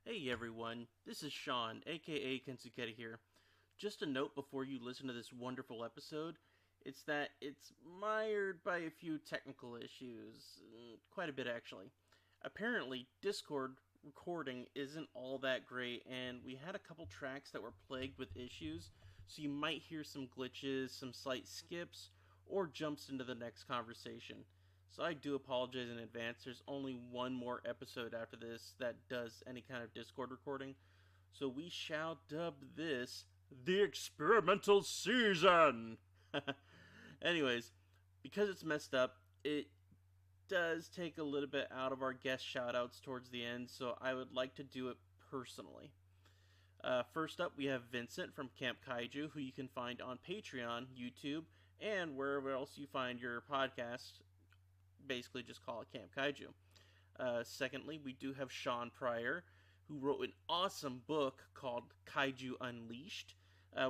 Hey everyone, this is Shawn, aka Kensuketa here. Just a note before you listen to this wonderful episode, it's that it's mired by a few technical issues. Quite a bit actually. Apparently, Discord recording isn't all that great, and we had a couple tracks that were plagued with issues, so you might hear some glitches, some slight skips, or jumps into the next conversation. So I do apologize in advance. There's only one more episode after this that does any kind of Discord recording. So we shall dub this the experimental season. Anyways, because it's messed up, it does take a little bit out of our guest shoutouts towards the end, so I would like to do it personally. First up, we have Vincent from Camp Kaiju, who you can find on Patreon, YouTube, and wherever else you find your podcast. Basically just call it Camp Kaiju. Secondly, we do have Shawn Pryor, who wrote an awesome book called Kaiju Unleashed.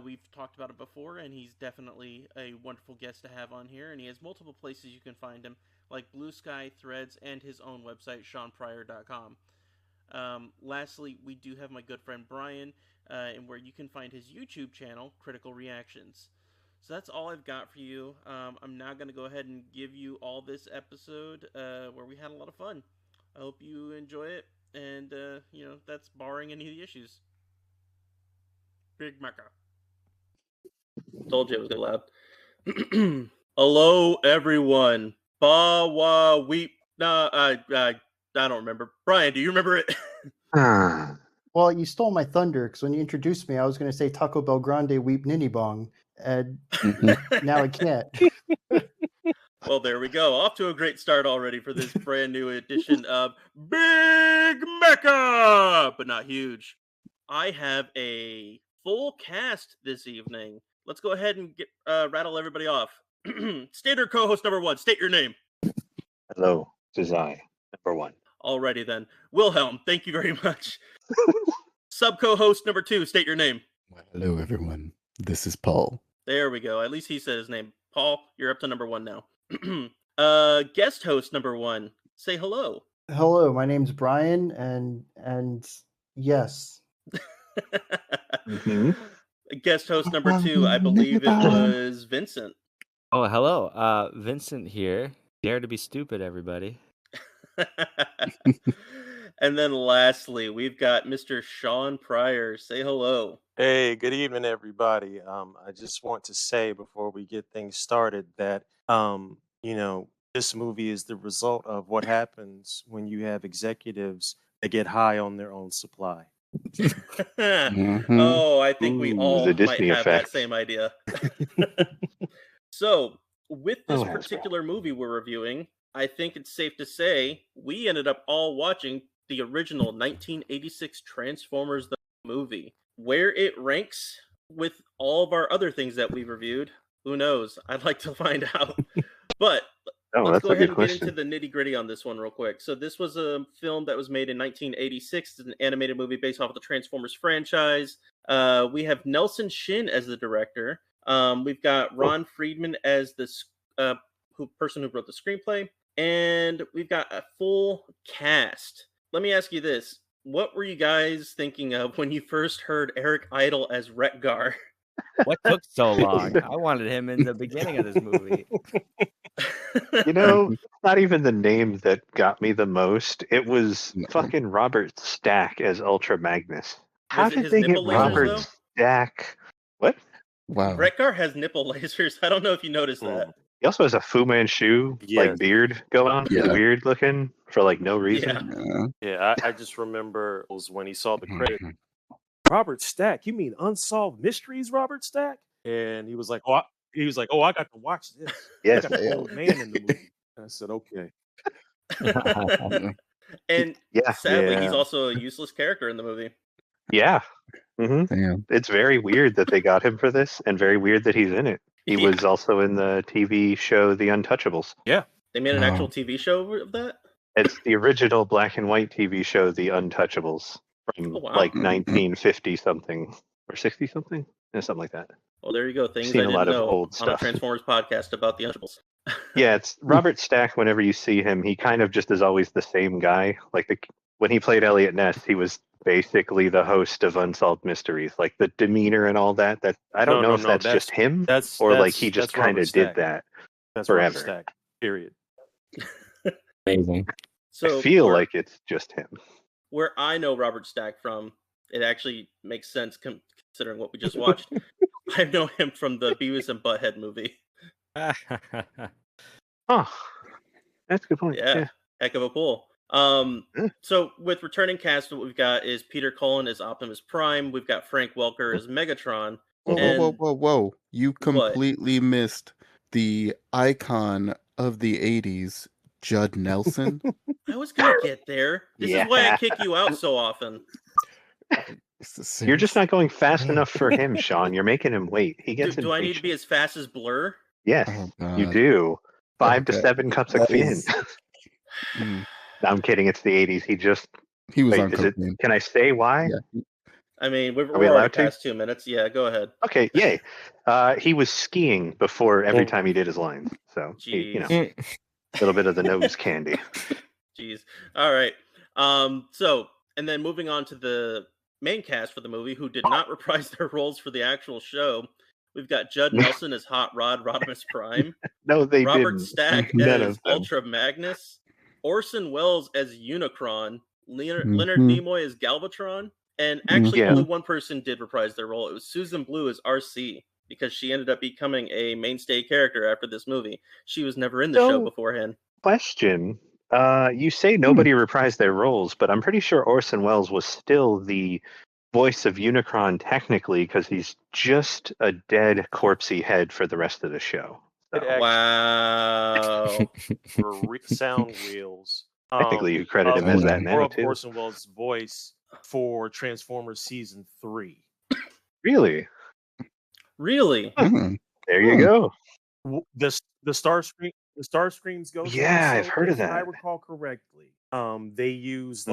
We've talked about it before, and he's definitely a wonderful guest to have on here, and he has multiple places you can find him, like Blue Sky, Threads, and his own website, shawnpryor.com. Lastly, we do have my good friend Bryan, and where you can find his YouTube channel, Critical Reactions. So that's all I've got for you. I'm now going to go ahead and give you all this episode where we had a lot of fun. I hope you enjoy it, and, that's barring any of the issues. Big Mecha. Told you it was going to be loud. Hello, everyone. Ba wa weep. I don't remember. Bryan, do you remember it? Well, you stole my thunder, because when you introduced me, I was going to say Taco Bell Grande Weep Ninny Bong, and now I can't. Well, there we go. Off to a great start already for this brand new edition of Big Mecha, but not huge. I have a full cast this evening. Let's go ahead and rattle everybody off. Standard co-host number 1, state your name. Hello, this is I, number 1. Alrighty then. Wilhelm, thank you very much. Sub co-host number 2, state your name. Well, hello, everyone. This is Paul. There we go. At least he said his name. Paul, you're up to number 1 now. Guest host number 1, say hello. Hello, my name's Bryan, and yes. Guest host number 2, I believe it was Vincent. Oh, hello. Vincent here. Dare to be stupid, everybody. And then lastly, we've got Mr. Shawn Pryor. Say hello. Hey, good evening, everybody. I just want to say before we get things started that, this movie is the result of what happens when you have executives that get high on their own supply. Oh, I think we all might have that same idea. So, with this particular movie we're reviewing, I think it's safe to say we ended up all watching the original 1986 Transformers the movie. Where it ranks with all of our other things that we've reviewed, who knows? I'd like to find out. But let's go ahead and get into the nitty-gritty on this one real quick. So this was a film that was made in 1986. It's an animated movie based off of the Transformers franchise. We have Nelson Shin as the director. We've got Ron Friedman as the person who wrote the screenplay. And we've got a full cast. Let me ask you this. What were you guys thinking of when you first heard Eric Idle as Wreck-Gar? What took so long? I wanted him in the beginning of this movie. Not even the name that got me the most. It was fucking Robert Stack as Ultra Magnus. How did they get Robert Stack? What? Wow. Wreck-Gar has nipple lasers. I don't know if you noticed that. He also has a Fu Manchu beard going on. Yeah. Weird looking for no reason. Yeah, I just remember it was when he saw the credit. Robert Stack, you mean Unsolved Mysteries, Robert Stack? And he was like, I got to watch this. Yes, I got the old man in the movie. And I said, okay. And sadly, he's also a useless character in the movie. Yeah. Mm-hmm. It's very weird that they got him for this, and very weird that he's in it. He was also in the TV show The Untouchables. Yeah. They made an actual TV show of that? It's the original black and white TV show The Untouchables from 1950-something or 60-something? Something like that. Well, there you go. Things Seen I didn't know old on stuff. a Transformers podcast about The Untouchables. Yeah, it's Robert Stack. Whenever you see him, he kind of just is always the same guy. When he played Elliot Ness, he was basically the host of Unsolved Mysteries, like the demeanor and all that. That I don't know if that's just him or like he just kind of did that That's forever. Robert Stack. Period. Amazing. So I feel like it's just him. Where I know Robert Stack from, it actually makes sense considering what we just watched. I know him from the Beavis and Butthead movie. Oh, that's a good point. Yeah, heck of a pull. So with returning cast, what we've got is Peter Cullen as Optimus Prime. We've got Frank Welker as Megatron. Whoa. You completely missed the icon of the 80s, Judd Nelson. I was going to get there. This is why I kick you out so often. You're just not going fast enough for him, Shawn. You're making him wait. He gets Do I need to be as fast as Blur? Yes, you do. 5 to 7 cups of caffeine. I'm kidding. It's the 80s. He was on cocaine. Can I say why? Yeah. I mean, we're we already past 2 minutes. Yeah, go ahead. Okay, yay. He was skiing before every time he did his lines. So, a little bit of the nose candy. Jeez. All right. So, and then moving on to the main cast for the movie, who did not reprise their roles for the actual show. We've got Judd Nelson as Hot Rod Rodimus Prime. No, they Robert didn't. Stack as Ultra Magnus. Orson Welles as Unicron. Leonard Nimoy as Galvatron. And actually, only one person did reprise their role. It was Susan Blue as RC, because she ended up becoming a mainstay character after this movie. She was never in the show beforehand. Question. You say nobody reprised their roles, but I'm pretty sure Orson Welles was still the voice of Unicron technically, because he's just a dead corpsey head for the rest of the show. So. Wow. For sound reels. Technically, you credit him as that now, too. Orson Welles' voice for Transformers Season 3. Really? Really? There you go. The Starscream's Ghost. Yeah, I've heard of that. If I recall correctly, they used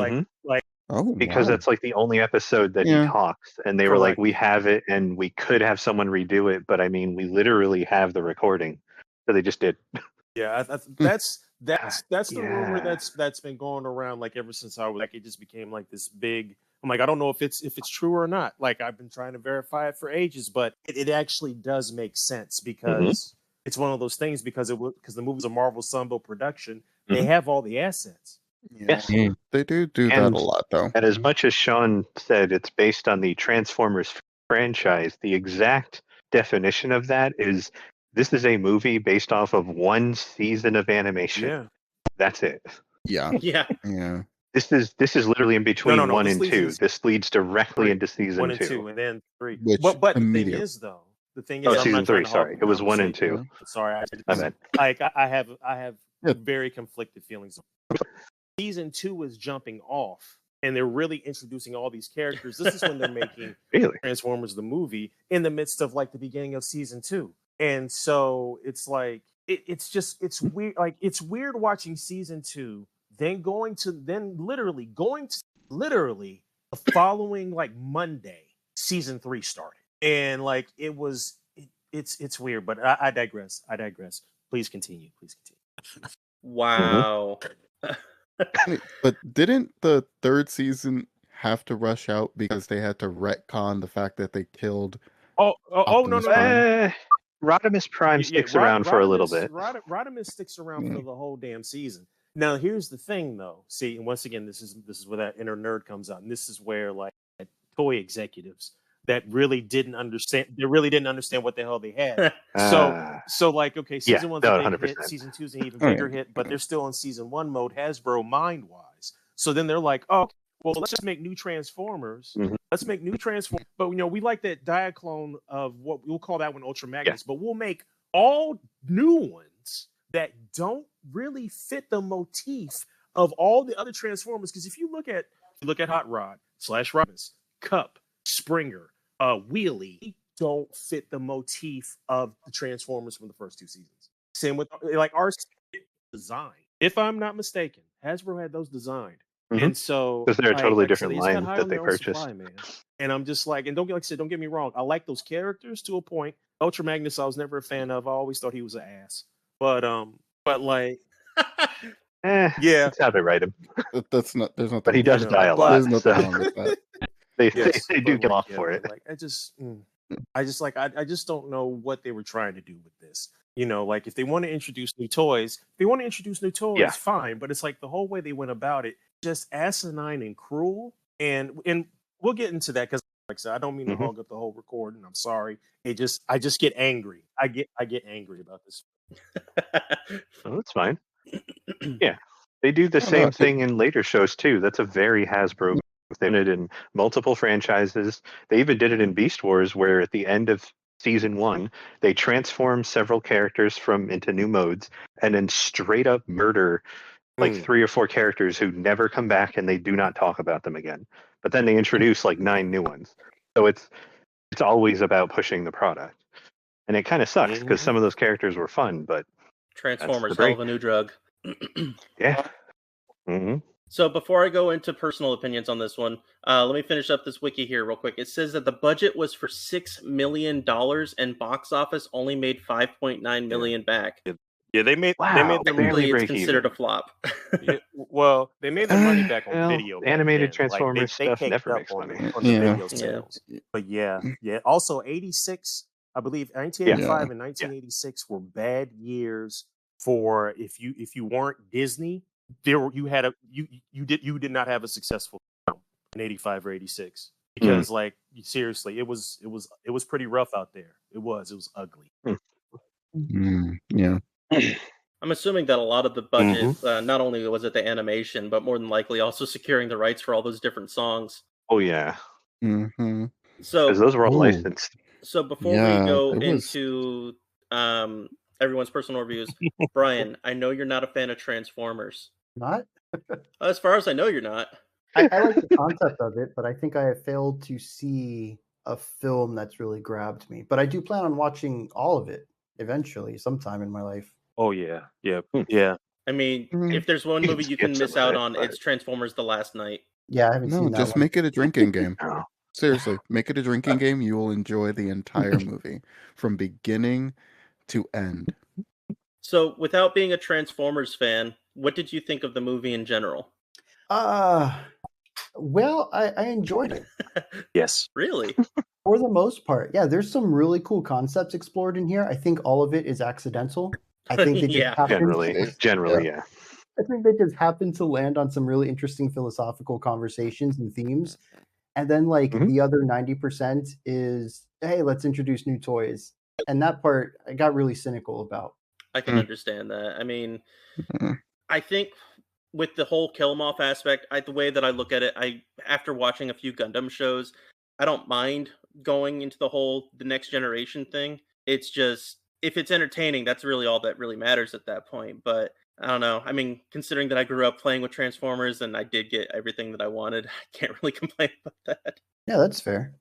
because that's like the only episode that he talks, and they were like, "We have it, and we could have someone redo it, but I mean, we literally have the recording." So they just did. Yeah, that's the rumor that's been going around like ever since I was like, it just became like this big. I'm like, I don't know if it's true or not. Like, I've been trying to verify it for ages, but it actually does make sense, because it's one of those things, because the movie's a Marvel Sunbow production. They have all the assets. Yes, they do that a lot, though. And as much as Shawn said, it's based on the Transformers franchise. The exact definition of that is, this is a movie based off of one season of animation. Yeah, that's it. Yeah. This is literally in between 1 and 2. This leads directly into season 1 and 2. 2, and then 3. Which but the thing is, though, season 3. Sorry, it was 1 and 2. Sorry, I have very conflicted feelings. Season 2 is jumping off, and they're really introducing all these characters. This is when they're making Transformers the movie in the midst of like the beginning of season 2, and so it's like it's weird. Like, it's weird watching season 2, then literally the following like Monday, season 3 started, and like it's weird. But I digress. Please continue. Wow. But didn't the 3rd season have to rush out because they had to retcon the fact that they killed? No. Rodimus Prime sticks around for a little bit. Rodimus sticks around for the whole damn season. Now, here's the thing, though. See, and once again, this is where that inner nerd comes out, and this is where like toy executives that really didn't understand what the hell they had. So like, okay, season 1's a big hit, season 2's an even bigger hit, but they're still in season 1 mode, Hasbro mind-wise. So then they're like, oh, well, let's just make new Transformers. Let's make new Transformers. But, we like that Diaclone of what we'll call that one Ultra Magnus, but we'll make all new ones that don't really fit the motif of all the other Transformers. Because if you look at Hot Rod / Rodimus, Cup, Springer, Wheelie, don't fit the motif of the Transformers from the first 2 seasons. Same with like our design. If I'm not mistaken, Hasbro had those designed. And so, because they're a totally different line that they purchased. Supply, man. And I'm just like, and don't get me wrong, I like those characters to a point. Ultra Magnus, I was never a fan of. I always thought he was an ass. But like, Yeah. It's how they write him. That's not. There's nothing. But he wrong does with die that. a lot. There's nothing So wrong with that. Yes, they do but get like, off yeah, for but it. like I just don't know what they were trying to do with this. You know, like if they want to introduce new toys, Yeah. fine. But it's like the whole way they went about it, just asinine and cruel. And we'll get into that because, like I said, I don't mean to Mhm. hog up the whole recording. I'm sorry. I just get angry. I get angry about this. Oh, that's fine. Yeah. They do the No, same no, thing in later shows too. That's a very Hasbro. They did it in multiple franchises. They even did it in Beast Wars, where at the end of season 1, they transform several characters into new modes, and then straight up murder like 3 or 4 characters who never come back, and they do not talk about them again. But then they introduce like 9 new ones. So it's always about pushing the product, and it kind of sucks because some of those characters were fun, but Transformers, the hell break. of a new drug. Yeah. hmm So before I go into personal opinions on this one, let me finish up this wiki here real quick. It says that the budget was for $6 million and box office only made $5.9 million back. Yeah, they made Wow. their Barely Technically, it's break considered even. a flop. Yeah, well, they made their money back on Well, video. Back animated then. Like Transformers they stuff caked never up makes on money. the Yeah. video Yeah. sales. But yeah. Also, 86, I believe, Yeah. 1985 and Yeah. 1986 were bad years for if you weren't Disney. You did not have a successful film in 85 or 86 because like seriously, it was pretty rough out there. It was ugly. Yeah. I'm assuming that a lot of the budget, not only was it the animation, but more than likely also securing the rights for all those different songs. Oh yeah. Mm-hmm. So Because those were all Ooh. licensed. So before Yeah, we go it was. into everyone's personal reviews, Brian, I know you're not a fan of Transformers. Not? As far as I know, you're not. I like the concept of it, but I think I have failed to see a film that's really grabbed me. But I do plan on watching all of it eventually, sometime in my life. Oh yeah. Hmm. Yeah. I mean, Mhm. if there's one You can movie you skip can some miss of out it, on, but it's Transformers: The Last Night. Yeah, I haven't No, seen that just one. make it a drinking game. no. Seriously, make it a drinking game. You will enjoy the entire movie from beginning to end. So, without being a Transformers fan, what did you think of the movie in general? Well, I enjoyed it Yes. Really? for the most part. Yeah, there's some really cool concepts explored in here. I think all of it is accidental. I think they just Yeah. happened. Generally, yeah. I think they just happened to land on some really interesting philosophical conversations and themes. And then like Mhm. the other 90% is, hey, let's introduce new toys. And that part I got really cynical about. I can Mm. understand that. I mean, Mhm. I think with the whole kill 'em off aspect, the way that I look at it, after watching a few Gundam shows, I don't mind going into the next generation thing. It's just if it's entertaining, that's really all that really matters at that point. But I don't know. I mean, considering that I grew up playing with Transformers and I did get everything that I wanted, I can't really complain about that. Yeah, that's fair.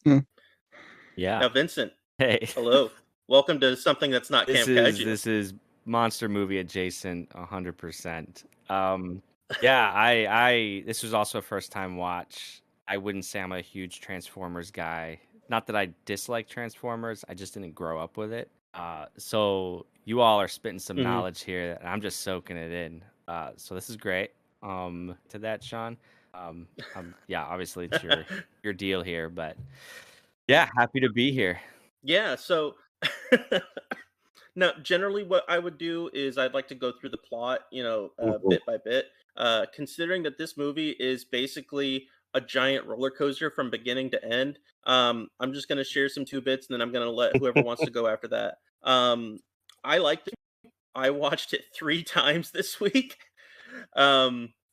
Yeah. Now, Vincent, Hey. hello. Welcome to something that's not Camp Kaiju. This is monster movie adjacent 100%. Yeah, I this was also a first time watch. I wouldn't say I'm a huge Transformers guy. Not that I dislike Transformers, I just didn't grow up with it. So you all are spitting some Mhm. knowledge here, and I'm just soaking it in. So this is great. To that, Shawn. Yeah, obviously it's your deal here, but yeah, happy to be here. Yeah, so now generally what I would do is I'd like to go through the plot, bit by bit. Considering that this movie is basically a giant roller coaster from beginning to end, I'm just going to share some 2 bits and then I'm going to let whoever wants to go after that. I liked it. I watched it 3 times this week.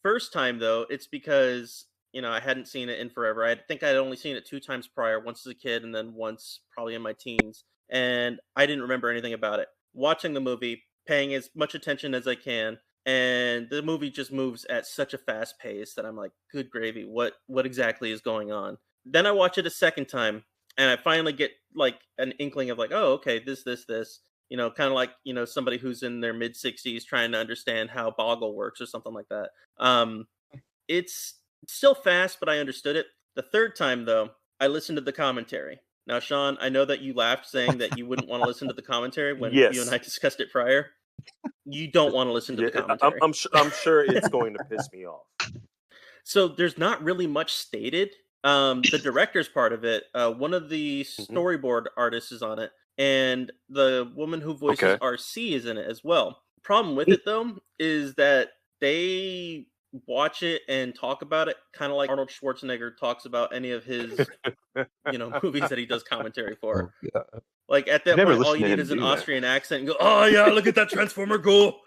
First time though, it's because I hadn't seen it in forever. I think I'd only seen it 2 times prior, once as a kid and then once probably in my teens, and I didn't remember anything about it. Watching the movie, paying as much attention as I can, and the movie just moves at such a fast pace that I'm like, good gravy, what exactly is going on? Then I watch it a second time, and I finally get like an inkling of like, oh, okay, this. Kind of like somebody who's in their mid 60s trying to understand how Boggle works or something like that. It's still fast, but I understood it. The third time, though, I listened to the commentary. Now, Shawn, I know that you laughed saying that you wouldn't want to listen to the commentary when you and Yes. I discussed it prior. you don't want to listen to the Yeah, commentary. I'm sure it's going to piss me off. So there's not really much stated. The director's part of it, one of the storyboard artists is on it, and the woman who voices Okay. RC is in it as well. Problem with it though is that they watch it and talk about it kind of like Arnold Schwarzenegger talks about any of his movies that he does commentary for. Oh, yeah. Like at I that never point, all listened you to need him is an do that. Austrian accent and go, "Oh yeah, look at that Transformer go!"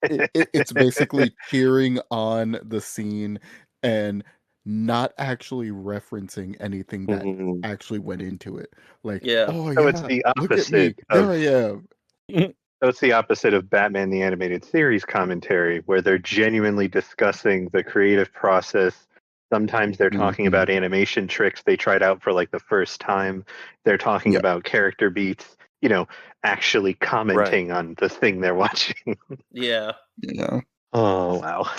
It's basically cheering on the scene and not actually referencing anything that Mhm. actually went into it. Like, Yeah. oh So yeah, it's the look at me, opposite there of I am. so it's the opposite of Batman the Animated Series commentary, where they're genuinely discussing the creative process. Sometimes they're talking Mhm. about animation tricks they tried out for like the first time. They're talking Yeah. about character beats, actually commenting on the thing they're watching. Yeah. Yeah. Oh, wow.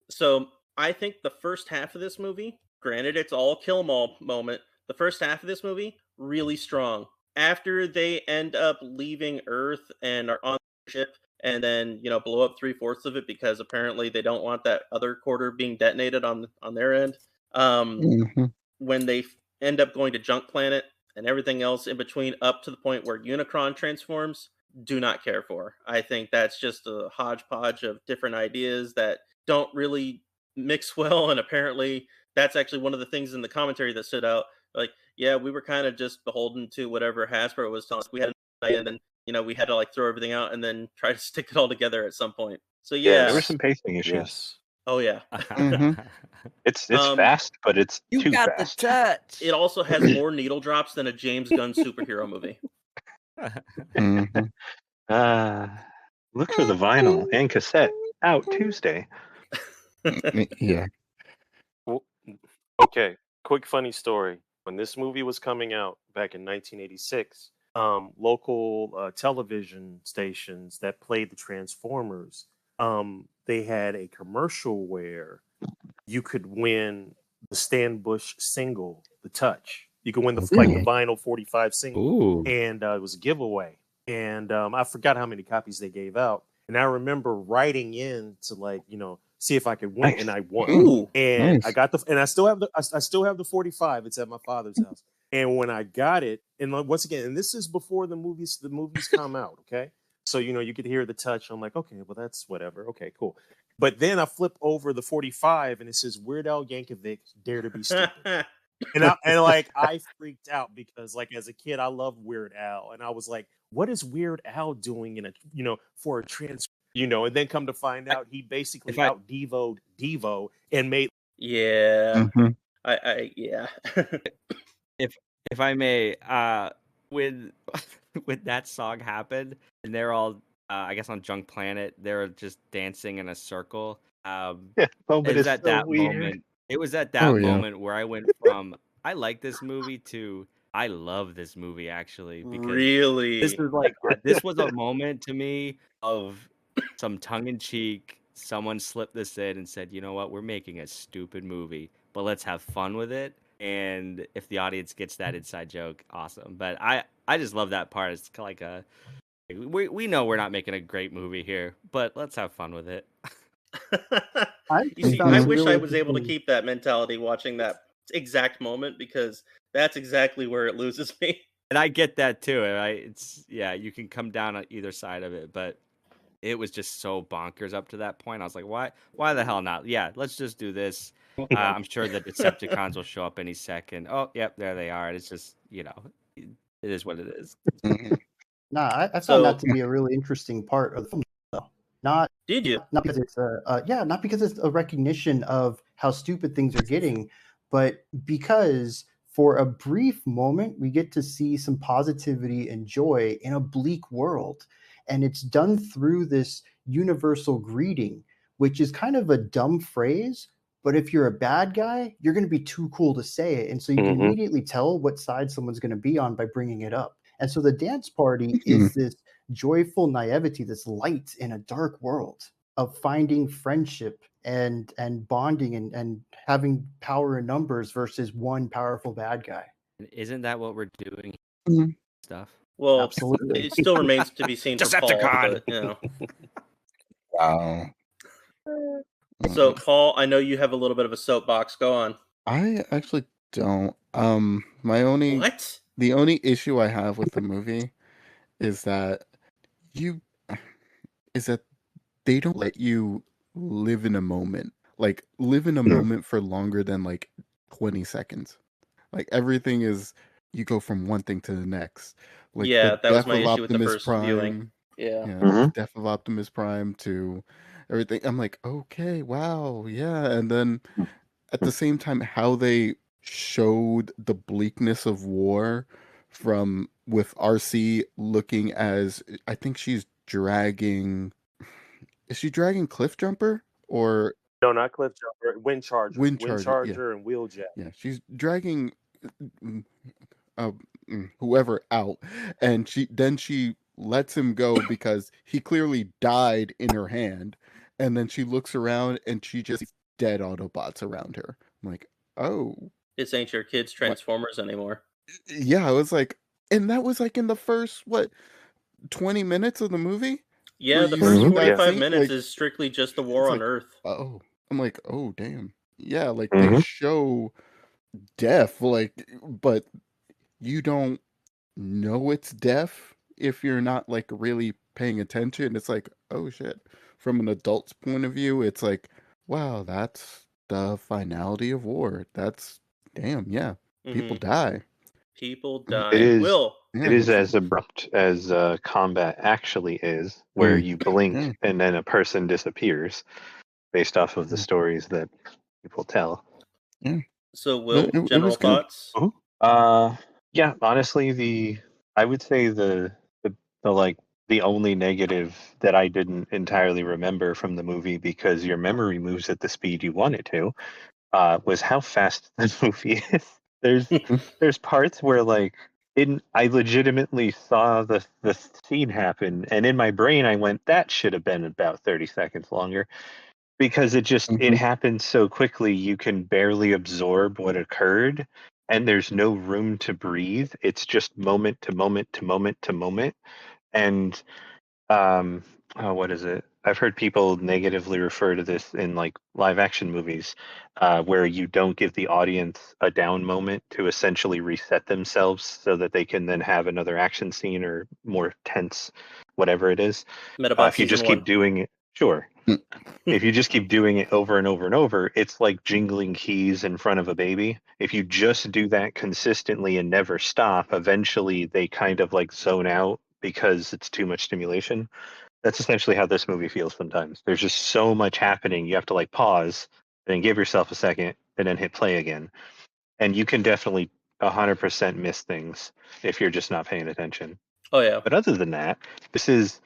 So I think the first half of this movie, granted it's all kill 'em all moment, the first half of this movie, really strong. After they end up leaving Earth and are on the ship and then, blow up 3/4 of it because apparently they don't want that other quarter being detonated on their end. Mhm. When they end up going to Junk Planet and everything else in between up to the point where Unicron transforms, do not care for. I think that's just a hodgepodge of different ideas that don't really mix well, and apparently that's actually one of the things in the commentary that stood out. Like, yeah, we were kind of just beholden to whatever Hasbro was telling us. We had an idea, and then we had to like throw everything out and then try to stick it all together at some point. So There were yeah, some pacing issues. Yes. oh yeah. Mhm. It's Um, fast, but it's You too got the fast. touch. It also has more needle drops than a James Gunn superhero movie. Mhm. Look for the vinyl and cassette out Tuesday. Yeah. Well, okay, quick funny story. When this movie was coming out back in 1986, local television stations that played the Transformers, they had a commercial where you could win the Stan Bush single, "The Touch." You could win the Okay. vinyl 45 single, Ooh. and it was a giveaway. And I forgot how many copies they gave out. And I remember writing in to see if I could win, Nice. and I won. Ooh. And Nice. I got and I still have I still have the 45. It's at my father's house. And when I got it, and once again, and this is before the movies come out, okay? So you could hear the touch. I'm like, okay, well that's whatever. Okay, cool. But then I flip over the 45 and it says Weird Al Yankovic, "Dare to Be Stupid." And I freaked out because as a kid I loved Weird Al, and I was like, what is Weird Al doing in a for a trans and then come to find out he basically if I- out Devo'd Devo and made Yeah. Mhm. Yeah. if I may, when when that song happened and they're all, I guess on Junk Planet, they're just dancing in a circle. Yeah, moment It was is at so that weird. moment. It was at Oh that yeah. moment where I went from I like this movie to I love this movie actually because this Really? is like this was a moment to me of some tongue in cheek. Someone slipped this in and said, "You know what? We're making a stupid movie, but let's have fun with it." And if the audience gets that inside joke, awesome. But I just love that part. It's like a we know we're not making a great movie here, but let's have fun with it. I You just see, found I it wish really I was able to interesting. keep that mentality watching that exact moment because that's exactly where it loses me. And I get that too. And it's you can come down on either side of it, but it was just so bonkers up to that point. I was like, why the hell not? Yeah, let's just do this. I'm sure the Decepticons will show up any second. Oh, yep, there they are. It's just, it is what it is. Mhm. Nah, I found that So, to be a really interesting part of the film, though. Not did you? not because it's not because it's a recognition of how stupid things are getting, but because for a brief moment we get to see some positivity and joy in a bleak world, and it's done through this universal greeting, which is kind of a dumb phrase. But if you're a bad guy, you're going to be too cool to say it, and so you can Mhm. immediately tell what side someone's going to be on by bringing it up. And so the dance party Mhm. is this joyful naivety, this light in a dark world of finding friendship and bonding and having power in numbers versus one powerful bad guy. Isn't that what we're doing Mhm. stuff? Well, Absolutely. it still remains to be seen for Paul, Decepticon! but, you know. Wow. So, Paul, I know you have a little bit of a soapbox. Go on. I actually don't. What? The only issue I have with the movie is that you is that they don't let you live in a moment. Like live in a moment for longer than like 20 seconds. Like everything is you go from one thing to the next. Like Yeah, the that was death my of issue with the Optimus first viewing. Prime. Yeah. Yeah, Mhm. the death of Optimus Prime to everything. I'm like, okay, wow, yeah. And then at the same time, how they showed the bleakness of war from with RC looking as I think she's dragging. Is she dragging Cliff Jumper or No, not Cliff Jumper. Wind Wind Charger? Yeah, Charger and Wheeljack. yeah. She's dragging mm, uh, whoever out, and she lets him go because he clearly died in her hand, and then she looks around and she just sees dead Autobots around her. I'm like, oh, This ain't your kids' what? Transformers anymore. Yeah, I was like, and that was like in the first 20 minutes of the movie where Yeah, the you first see Mhm. that 45 scene. minutes Like, is strictly just the war it's on like, Earth. oh, I'm like, oh, damn. Yeah, like they Mhm. show death, like, but you don't know it's death if you're not like really paying attention. It's like, oh shit. From an adult's point of view, it's like, wow, that's the finality of war. That's damn, yeah. People Hmm. die. People It die. is Will. it Yeah. is as abrupt as combat actually is, where Mm. you Yeah. blink and then a person disappears, based off of the stories that people tell. Yeah. So, But Will, it general was good. thoughts? Mhm. Yeah, honestly, I would say the like the only negative that I didn't entirely remember from the movie, because your memory moves at the speed you want it to, was how fast this movie is. There's there's parts where like I legitimately saw the scene happen, and in my brain I went, that should have been about 30 seconds longer, because it Mhm. happened so quickly you can barely absorb what occurred, and there's no room to breathe. It's just moment to moment to moment to moment. And what is it? I've heard people negatively refer to this in like live action movies, where you don't give the audience a down moment to essentially reset themselves so that they can then have another action scene or more tense whatever it is. Metabot If you season just 1. keep doing it, sure. Mm. If you just keep doing it over and over and over, it's like jingling keys in front of a baby. If you just do that consistently and never stop, eventually they kind of like zone out because it's too much stimulation. That's essentially how this movie feels sometimes. There's just so much happening. You have to like pause and then give yourself a second and then hit play again. And you can definitely 100% miss things if you're just not paying attention. Oh, yeah. But other than that, this is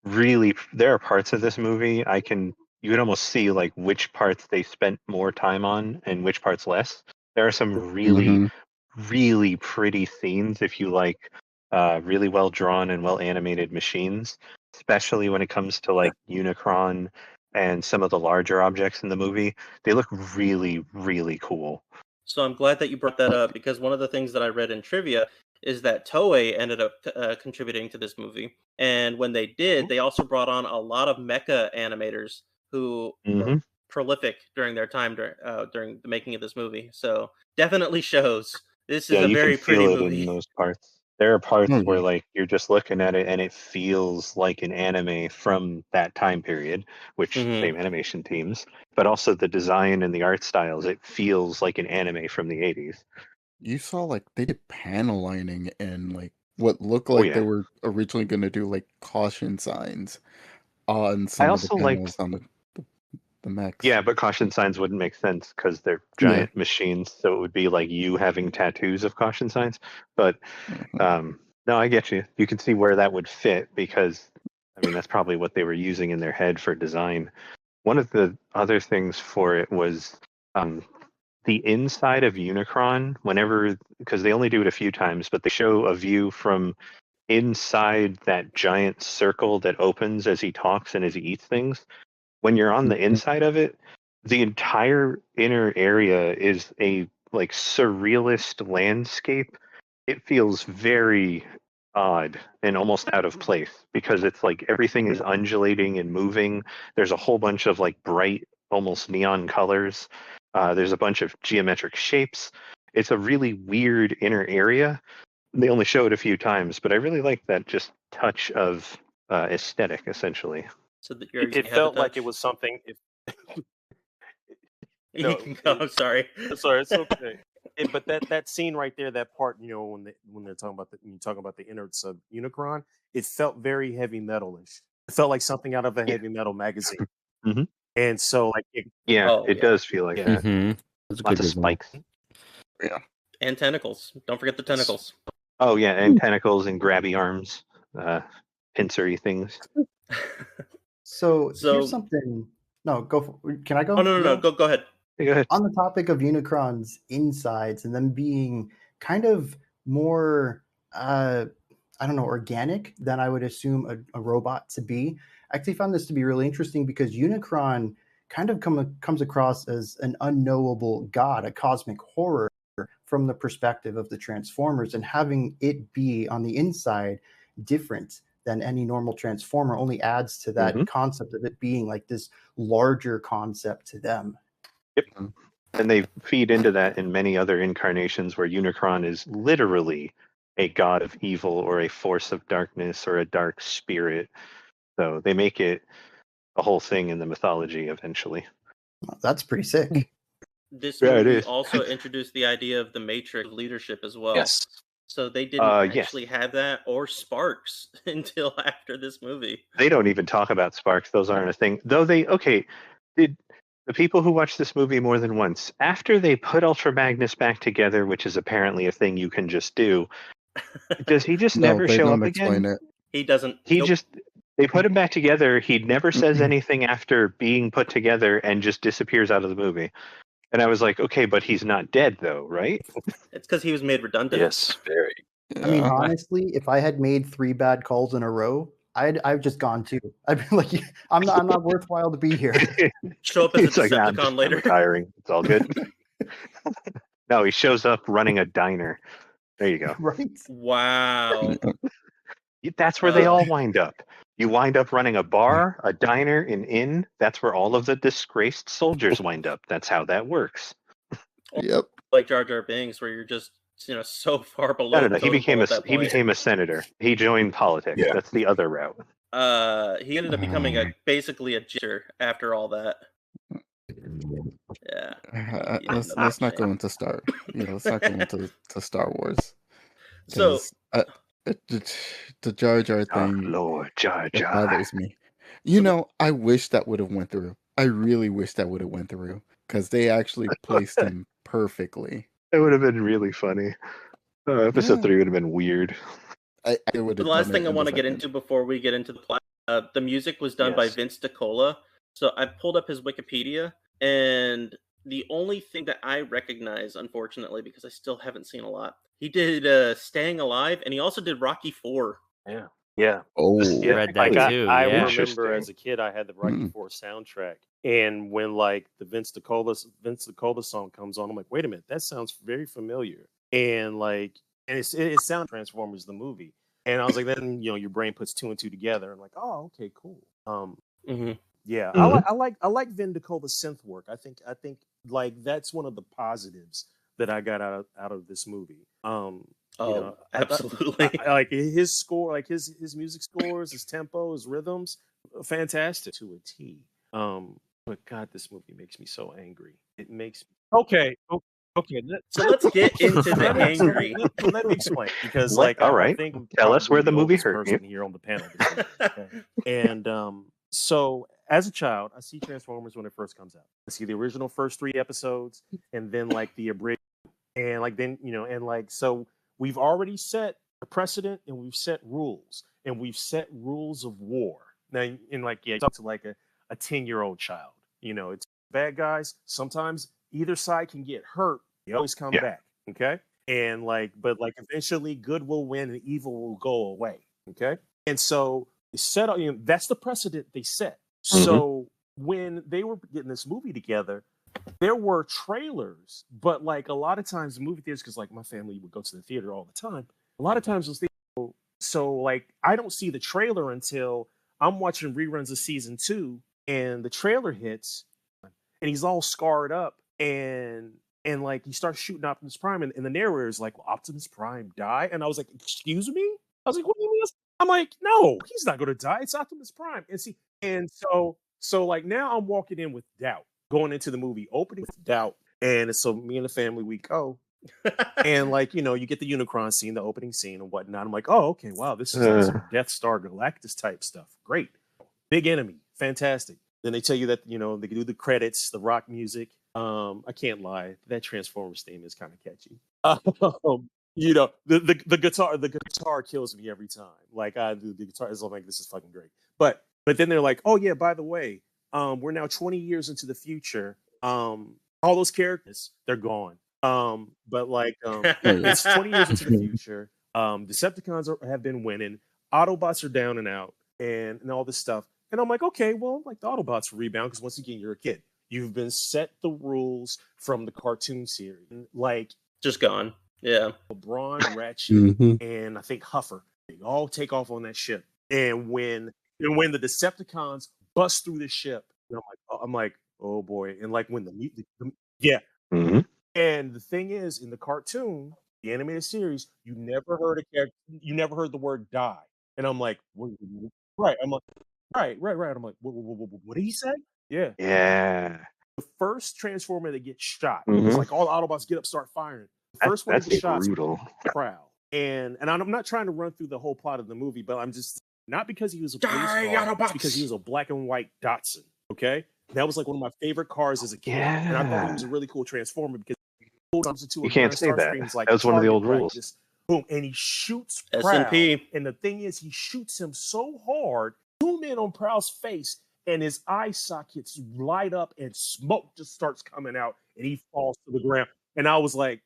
there are parts of this movie you can almost see like which parts they spent more time on and which parts less. There are some really Mhm. really pretty scenes if you like really well drawn and well animated machines, especially when it comes to like Unicron and some of the larger objects in the movie. They look really really cool. So I'm glad that you brought that up, because one of the things that I read in trivia is that Toei ended up contributing to this movie. And when they did, they also brought on a lot of mecha animators who were Hmm. prolific during their time during the making of this movie. So definitely shows this is Yeah, a you can very pretty feel it in movie. those parts. There are parts Oh where yeah. like you're just looking at it and it feels like an anime from that time period, which Hmm. same animation teams, but also the design and the art styles, it feels like an anime from the 80s. You saw like they did panel lining and like what looked Oh like they yeah. were originally going to do like caution signs on I some of the also panels liked on the mechs. Yeah, but caution signs wouldn't make sense because they're Yeah. giant machines, so it would be like you having tattoos of caution signs. But Mhm. no, I get you. You can see where that would fit because, I mean, that's probably what they were using in their head for design. One of the other things for it was um, the inside of Unicron, whenever, because they only do it a few times, but they show a view from inside that giant circle that opens as he talks and as he eats things. When you're on the Mhm. inside of it, the entire inner area is a like surrealist landscape. It feels very odd and almost out of place because it's like everything is undulating and moving. There's a whole bunch of like bright, almost neon colors. There's a bunch of geometric shapes. It's a really weird inner area. They only show it a few times, but I really like that just touch of aesthetic, essentially. So that It felt like it was something. No, I'm sorry. sorry, it's okay. But that scene right there, that part, when they're talking about when you talk about the innards of Unicron, it felt very heavy metalish. It felt like something out of a heavy metal magazine. Mm-hmm. And so, like, it does feel like that. Mm-hmm. Lots of spikes. Yeah. And tentacles. Don't forget the tentacles. Oh yeah, and tentacles and grabby arms, pincery things. So here's something. No, can I go? Oh no, go ahead. Go ahead. On the topic of Unicron's insides and them being kind of more, I don't know, organic than I would assume a robot to be. I actually found this to be really interesting because Unicron kind of comes across as an unknowable god, a cosmic horror from the perspective of the Transformers, and having it be on the inside different than any normal Transformer only adds to that concept of it being like this larger concept to them. Yep. And they feed into that in many other incarnations where Unicron is literally a god of evil or a force of darkness or a dark spirit. So they make it a whole thing in the mythology eventually. Well, that's pretty sick. This movie also introduced the idea of the Matrix leadership as well. Yes. So they didn't actually have that or Sparks until after this movie. They don't even talk about Sparks. Those aren't a thing. Though did the people who watch this movie more than once, after they put Ultra Magnus back together, which is apparently a thing you can just do, does he just never show up again? It. He doesn't. They put him back together. He never says anything after being put together and just disappears out of the movie. And I was like, okay, but he's not dead though, right? It's because he was made redundant. Yes, very. I mean, honestly, if I had made 3 bad calls in a row, I've just gone too. I'd be like, I'm not worthwhile to be here. Show up as a It's like, Decepticon later. I'm retiring. It's all good. No, he shows up running a diner. There you go. Right? Wow. That's where they all wind up. You wind up running a bar, a diner, an inn. That's where all of the disgraced soldiers wind up. That's how that works. Yep. Like Jar Jar Binks, where you're just so far below. No. He became a senator. He joined politics. Yeah. That's the other route. He ended up becoming basically a jester after all that. Yeah. Let's not go into Star. Let's not go into Star Wars. So the Jar Jar thing, Lord Jar it Jar. bothers me. I wish that would have went through. I really wish that would have went through because they actually placed him perfectly. It would have been really funny. Episode 3 would have been weird. The last thing I want to get into before we get into the plot, the music was done by Vince DiCola. So I pulled up his Wikipedia, and the only thing that I recognize, unfortunately, because I still haven't seen a lot, he did Staying Alive, and he also did Rocky 4. Yeah. Yeah. Oh, I read that too. I Yeah. remember as a kid, I had the Rocky 4 soundtrack, and when like the Vince DiCola song comes on, I'm like, wait a minute, that sounds very familiar, and it sounds Transformers the movie, and I was like, then your brain puts 2 and 2 together, and like, oh, okay, cool. Yeah, I like Vin DiCola's synth work. I think like that's one of the positives that I got out of this movie. Absolutely. Like his score, like his music scores, his tempo, his rhythms, fantastic to a T. But God, this movie makes me so angry. It makes me... Okay. So let's get into the angry. Let me explain, because all right, I think tell us where the movie hurt hurt you. Here on the panel, okay? And so as a child, I see Transformers when it first comes out. I see the original first 3 episodes, and then like the abridged, and like then and like so we've already set a precedent, and we've set rules, and we've set rules of war. Now, in like talk to like a 10-year-old child. It's bad guys. Sometimes either side can get hurt. They always come back. Okay. And but eventually good will win and evil will go away. Okay. And so they set up, that's the precedent they set. So when they were getting this movie together, there were trailers, but like a lot of times the movie theaters, because like my family would go to the theater all the time. A lot of times those things like I don't see the trailer until I'm watching reruns of season 2, and the trailer hits, and he's all scarred up, and like he starts shooting Optimus Prime, and the narrator is like, "Will Optimus Prime die?" And I was like, "Excuse me?" I was like, "What do you mean?" I'm like, "No, he's not going to die. It's Optimus Prime." And so like now I'm walking in with doubt, going into the movie, opening with doubt, and so me and the family we go, and like you get the Unicron scene, the opening scene, and whatnot. I'm like, "Oh, okay, wow, this is like some Death Star Galactus type stuff. Great, big enemy, fantastic." Then they tell you that they do the credits, the rock music. I can't lie, that Transformers theme is kind of catchy. The guitar kills me every time. Like the guitar is like, this is fucking great. But then they're like, oh yeah, by the way, we're now 20 years into the future. All those characters, they're gone. But like it's 20 years into the future. Decepticons have been winning. Autobots are down and out, and all this stuff. And I'm like, okay, well, like the Autobots rebound because once again, you're a kid. You've been set the rules from the cartoon series, like just gone. Yeah, Brawn, Ratchet, and I think Huffer. They all take off on that ship, and when the Decepticons bust through the ship, and I'm like, oh boy, and like when yeah. Mm-hmm. And the thing is, in the cartoon, the animated series, you never heard the word die, and I'm like, right? I'm like, right. I'm like, what did he say? Yeah. The first Transformer that gets shot, it's like all the Autobots get up, start firing. The first one that gets shot, brutal. Prowl. And I'm not trying to run through the whole plot of the movie, but I'm just not because he was a police car, it's because he was a black and white Datsun. Okay, that was like one of my favorite cars as a kid, and I thought he was a really cool Transformer because he pulled into you can't say that. Like, that was one of the old rules. Boom, and he shoots Prowl. S&P. And the thing is, he shoots him so hard. Zoom in on Prowl's face, and his eye sockets light up, and smoke just starts coming out, and he falls to the ground. And I was like,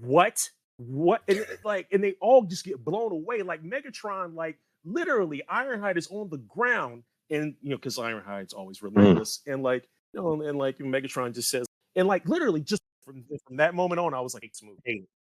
"What? What?" And they all just get blown away. Like Megatron, like literally, Ironhide is on the ground, and because Ironhide's always relentless, and like and like Megatron just says, and like literally just from that moment on, I was like, "Smooth."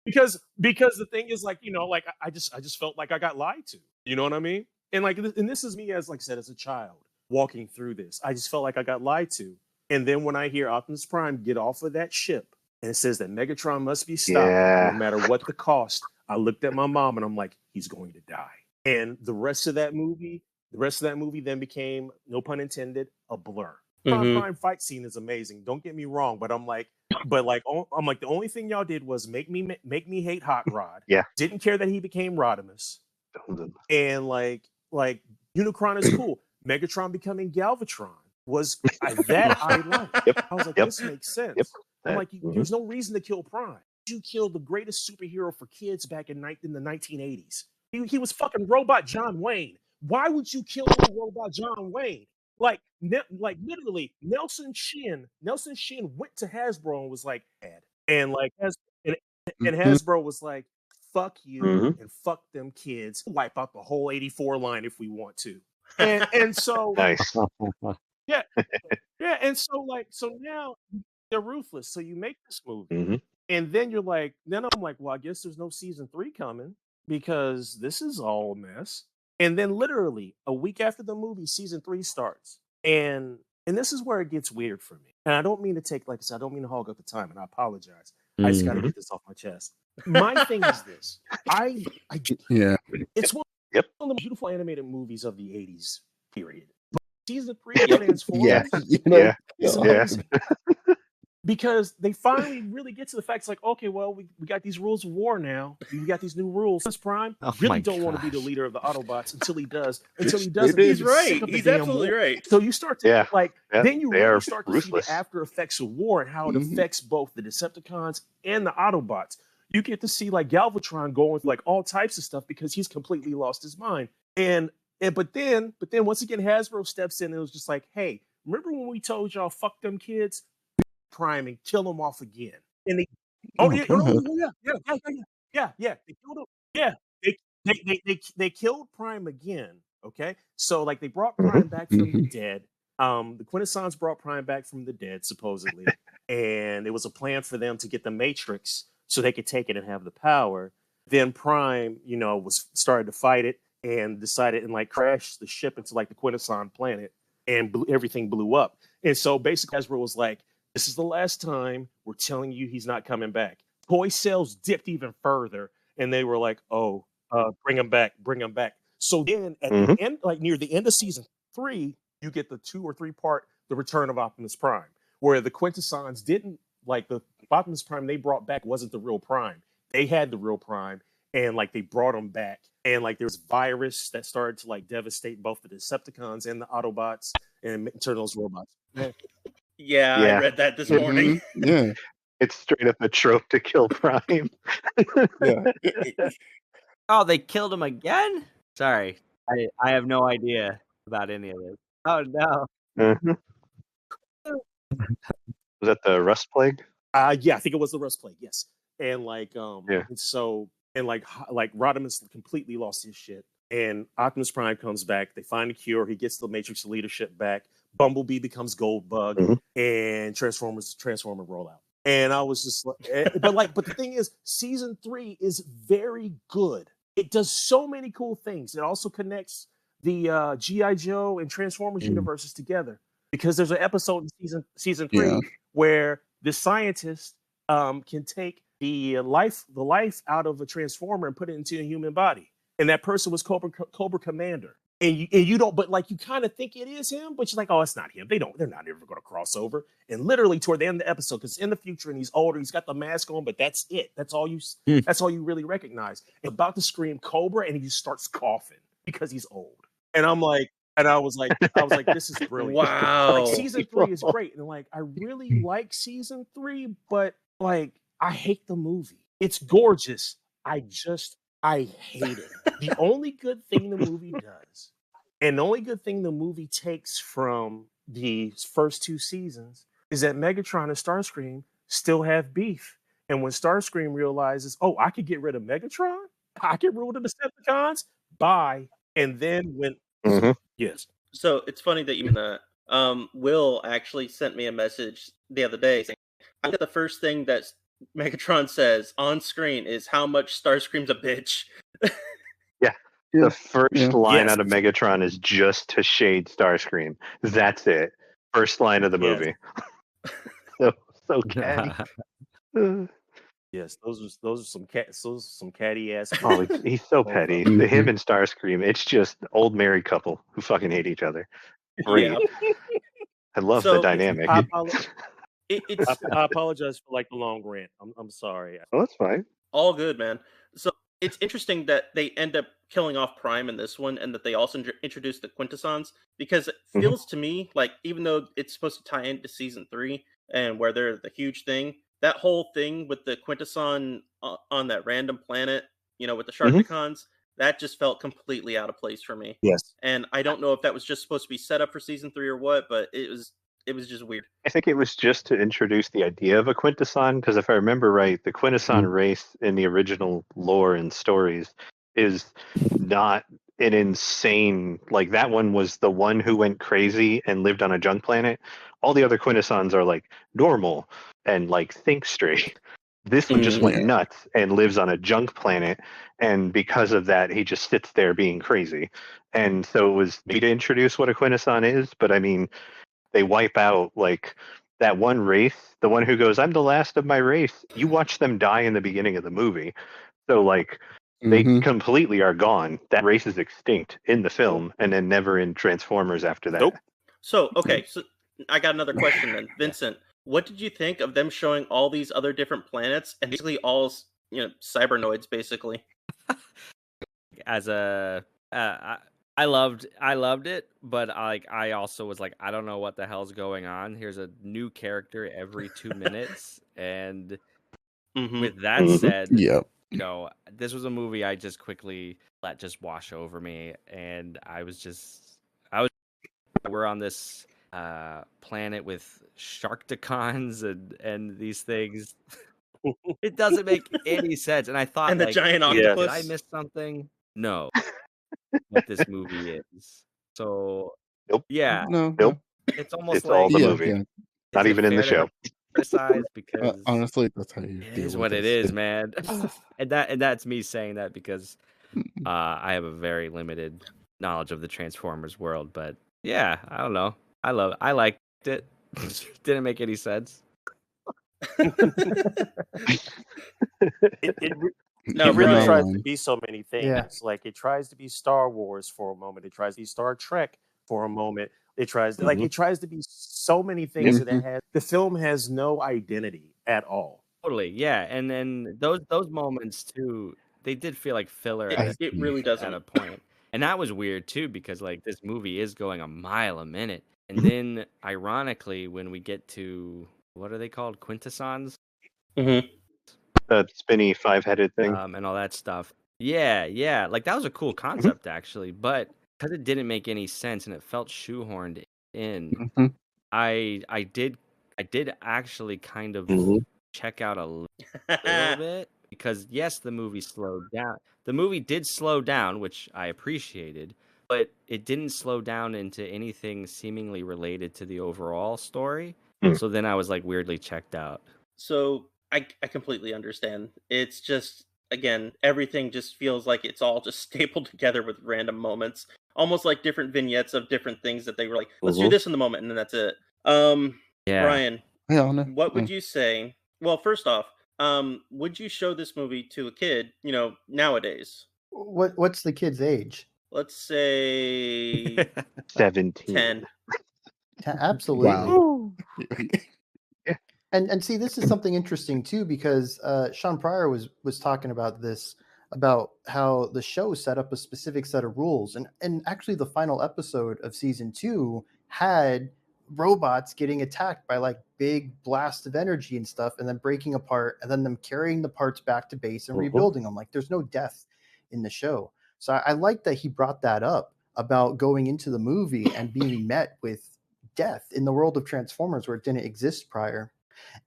Because the thing is, like like I just felt like I got lied to. You know what I mean? And like, and this is me as, like I said, as a child walking through this. I just felt like I got lied to. And then when I hear Optimus Prime get off of that ship and it says that Megatron must be stopped no matter what the cost, I looked at my mom and I'm like, he's going to die. And the rest of that movie then became, no pun intended, a blur. Prime fight scene is amazing. Don't get me wrong, but I'm like, the only thing y'all did was make me hate Hot Rod. Yeah. Didn't care that he became Rodimus. And like Unicron is cool. Megatron becoming Galvatron was I liked. Yep. I was like, this makes sense. Yep. I'm like, there's no reason to kill Prime. You killed the greatest superhero for kids back in the 1980s. He was fucking Robot John Wayne. Why would you kill Robot John Wayne? Like literally, Nelson Shin went to Hasbro and was like, and like and Hasbro was like, fuck you and fuck them kids. Wipe out the whole 84 line if we want to. And so nice. Yeah. And so now they're ruthless. So you make this movie, and then you're like, then I'm like, well, I guess there's no season 3 coming because this is all a mess. And then literally a week after the movie, season 3 starts, and this is where it gets weird for me. And I don't mean to take, like I said, I don't mean to hog up the time, and I apologize. I just got to get this off my chest. My thing is this: it's one of the beautiful animated movies of the 80s. Period. But season 3 Transformers, amazing. Because they finally really get to the facts, like, okay, well, we got these rules of war now. We got these new rules. Prime really don't want to be the leader of the Autobots until he does. He's right. He's absolutely right. So you start to then you really start to ruthless. see the after effects of war and how it affects both the Decepticons and the Autobots. You get to see like Galvatron going with like all types of stuff because he's completely lost his mind. But then once again, Hasbro steps in and it was just like, hey, remember when we told y'all fuck them kids? Prime and kill them off again. And they they killed him. Yeah. They killed Prime again. Okay. So like they brought Prime back from the dead. The Quintessons brought Prime back from the dead, supposedly. And it was a plan for them to get the Matrix so they could take it and have the power. Then Prime, was started to fight it and decided and like crashed the ship into like the Quintesson planet, and everything blew up. And so basically Hasbro was like, this is the last time we're telling you he's not coming back. Toy sales dipped even further, and they were like, oh, bring him back. So then at the end, like near the end of season 3, you get the 2 or 3 part, The Return of Optimus Prime, where the Quintessons didn't, like the Optimus Prime they brought back wasn't the real Prime. They had the real Prime, and like they brought him back. And like there's virus that started to like devastate both the Decepticons and the Autobots and turn those robots. Yeah, I read that this morning. Yeah. It's straight up a trope to kill Prime. Yeah. Oh, they killed him again? Sorry. I have no idea about any of this. Oh, no. Mhm. Was that the Rust Plague? Yeah, I think it was the Rust Plague. Yes, and like Yeah. and so and like Rodimus completely lost his shit, and Optimus Prime comes back. They find a cure. He gets the Matrix leadership back. Bumblebee becomes Goldbug, and Transformer roll out. And I was just like, but the thing is, season 3 is very good. It does so many cool things. It also connects the G.I. Joe and Transformers universes together, because there's an episode in season 3 where the scientist can take the life out of a Transformer and put it into a human body, and that person was Cobra Commander. And you don't, but like you kind of think it is him, but you're like, oh, it's not him. They're not ever going to cross over. And literally toward the end of the episode, because in the future and he's older, he's got the mask on, but that's it. That's all you really recognize. And about to scream Cobra, and he just starts coughing because he's old. And I was like, this is brilliant. Wow. Like season 3 is great, and like I really like season 3, but like I hate the movie. It's gorgeous. I hate it. The only good thing the movie does, and the only good thing the movie takes from the first 2 seasons, is that Megatron and Starscream still have beef. And when Starscream realizes, oh, I could get rid of Megatron, I could rule the Decepticons, bye. And then when yes. So it's funny that you mention that. Will actually sent me a message the other day saying, I think the first thing that Megatron says on screen is how much Starscream's a bitch. The first line out of Megatron is just to shade Starscream. That's it. First line of the movie. So catty. Yes, those are some catty ass. Oh, he's so petty. Him and Starscream, it's just old married couple who fucking hate each other. Great. Yeah. I love the dynamic. I apologize for like the long rant. I'm sorry. Oh, that's fine. All good, man. So it's interesting that they end up killing off Prime in this one, and that they also introduce the Quintessons, because it feels to me like, even though it's supposed to tie into season 3 and where they're the huge thing, that whole thing with the Quintesson on that random planet, with the Sharkticons, that just felt completely out of place for me. Yes. And I don't know if that was just supposed to be set up for season 3 or what, but it was just weird. I think it was just to introduce the idea of a Quintesson, because if I remember right, the Quintesson race in the original lore and stories is not an insane, like that one was the one who went crazy and lived on a junk planet. All the other Quintessons are like normal and like think straight. This one just went nuts and lives on a junk planet, and because of that he just sits there being crazy. And so it was me to introduce what a Quintesson is, but I mean, they wipe out like that one race, the one who goes, I'm the last of my race. You watch them die in the beginning of the movie. So like they completely are gone. That race is extinct in the film and then never in Transformers after that. Nope. So, okay, so I got another question then. Vincent, what did you think of them showing all these other different planets and basically all, cybernoids, basically? As a... I loved it, but I also was like, I don't know what the hell's going on. Here's a new character every 2 minutes, and with that said, this was a movie I just quickly let just wash over me, and we're on this planet with Sharkticons and these things. It doesn't make any sense, and I thought, and the giant octopus. Did I miss something? No. What this movie is. So nope. Yeah. No. Nope. It's almost it's all like the movie. Not even in the show. criticize because Honestly, that's how you it deal is with what it this. is, man. and that's me saying that because I have a very limited knowledge of the Transformers world. But yeah, I don't know. I liked it. Didn't make any sense. It No, it really Brian. tries to be so many things. Yeah. Like it tries to be Star Wars for a moment. It tries to be Star Trek for a moment. It tries to it tries to be so many things that it has. The film has no identity at all. Totally, yeah. And then those moments too, they did feel like filler It really at doesn't. a point. And that was weird too, because like this movie is going a mile a minute. And then ironically, when we get to what are they called? Quintessons? Mm-hmm. That spinny 5-headed thing. And all that stuff. Yeah. Like that was a cool concept actually, but because it didn't make any sense and it felt shoehorned in, I did actually kind of check out a little bit because yes, the movie slowed down. The movie did slow down, which I appreciated, but it didn't slow down into anything seemingly related to the overall story. So then I was like weirdly checked out. So I completely understand. It's just, again, everything just feels like it's all just stapled together with random moments, almost like different vignettes of different things that they were like, let's do this in the moment, and then that's it. Yeah. Brian, Yeah, no. what would you say? Well, first off, would you show this movie to a kid, nowadays? What's the kid's age? Let's say 17. 10. Absolutely. Wow. And see, this is something interesting too, because Shawn Pryor was talking about this, about how the show set up a specific set of rules, and actually the final episode of season 2 had robots getting attacked by like big blasts of energy and stuff, and then breaking apart, and then them carrying the parts back to base and rebuilding them. Like there's no death in the show, so I like that he brought that up about going into the movie and being met with death in the world of Transformers where it didn't exist prior.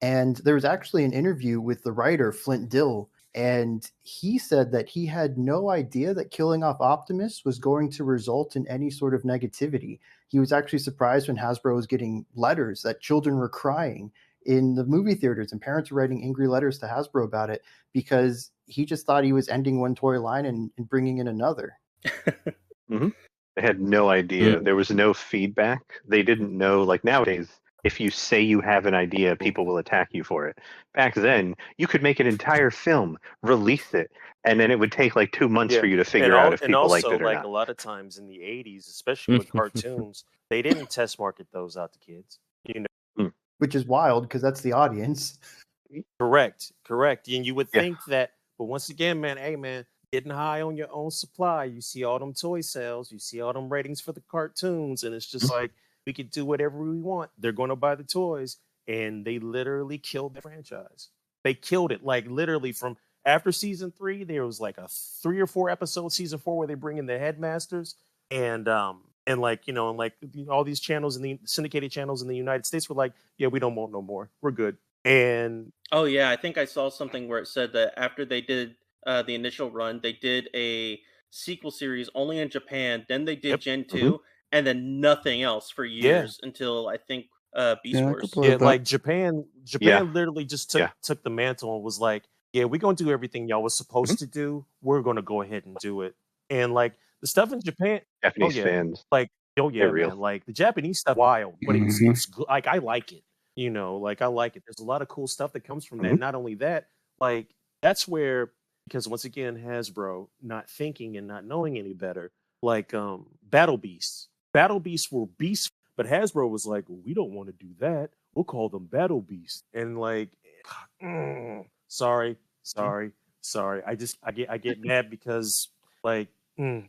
And there was actually an interview with the writer, Flint Dill, and he said that he had no idea that killing off Optimus was going to result in any sort of negativity. He was actually surprised when Hasbro was getting letters that children were crying in the movie theaters and parents were writing angry letters to Hasbro about it because he just thought he was ending one toy line and bringing in another. They had no idea. There was no feedback. They didn't know. Like nowadays, if you say you have an idea, people will attack you for it. Back then, you could make an entire film, release it, and then it would take like 2 months for you to figure out if people liked it or like not. a lot of times in the 80s, especially with cartoons, they didn't test market those out to kids. Which is wild because that's the audience. Correct. And you would think that, but once again, man, hey man, getting high on your own supply. You see all them toy sales, you see all them ratings for the cartoons, and it's just like we can do whatever we want. They're going to buy the toys, and they literally killed the franchise. They killed it, like literally from after season 3. There was like a 3 or 4 episode season 4 where they bring in the headmasters, and all these channels in the syndicated channels in the United States were like, yeah, we don't want no more. We're good. And oh yeah, I think I saw something where it said that after they did the initial run, they did a sequel series only in Japan. Then they did Gen 2, and then nothing else for years until I think Beast Wars. Yeah, like Japan literally just took the mantle and was like, yeah, we're gonna do everything y'all was supposed to do. We're gonna go ahead and do it. And like the stuff in Japan, Japanese fans, like they're real. man, like the Japanese stuff, wild, but it's good. Like I like it. Like I like it. There's a lot of cool stuff that comes from that. Not only that, like that's where, because once again, Hasbro not thinking and not knowing any better, like Battle Beasts. Battle Beasts were beasts, but Hasbro was like, we don't want to do that. We'll call them Battle Beasts. And like, sorry. I get mad because like,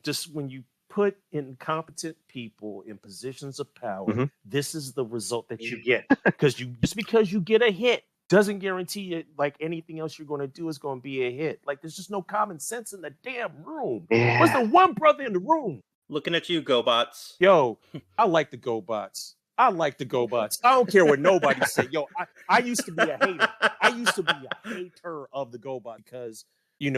just when you put incompetent people in positions of power, this is the result that you get. Because because you get a hit doesn't guarantee it like anything else you're going to do is going to be a hit. Like there's just no common sense in the damn room. What's the one brother in the room? Looking at you, GoBots. Yo, I like the GoBots. I don't care what nobody say. Yo, I used to be a hater. I used to be a hater of the GoBot because you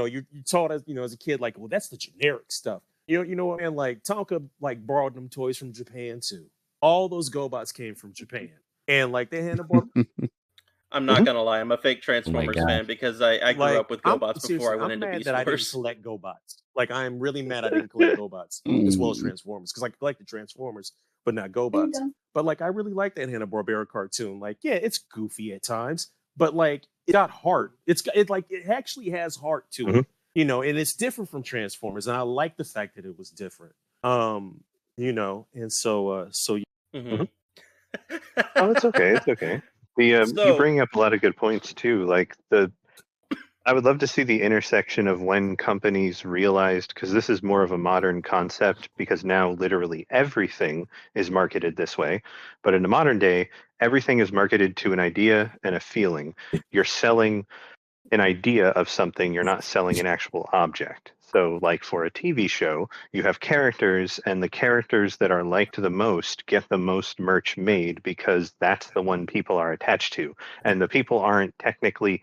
taught us as a kid like, well, that's the generic stuff. You know what I mean? Like Tonka like borrowed them toys from Japan too. All those GoBots came from Japan, and like they had a I'm not gonna lie. I'm a fake Transformers God. fan because I grew up with GoBots before I went I'm into mad Beast that I didn't Wars. collect GoBots. Like, I'm really mad I didn't collect GoBots as well as Transformers, because I collect the Transformers, but not GoBots. But like, I really like that Hanna-Barbera cartoon. Like, yeah, it's goofy at times, but like, it got heart. It actually has heart to it, you know, and it's different from Transformers, and I like the fact that it was different. You know, and so Mhm. Oh, it's okay. It's okay. You So- bring up a lot of good points too. Like I would love to see the intersection of when companies realized, because this is more of a modern concept, because now literally everything is marketed this way. But in the modern day, everything is marketed to an idea and a feeling. You're selling an idea of something, you're not selling an actual object. So, like for a TV show, you have characters, and the characters that are liked the most get the most merch made because that's the one people are attached to. And the people aren't technically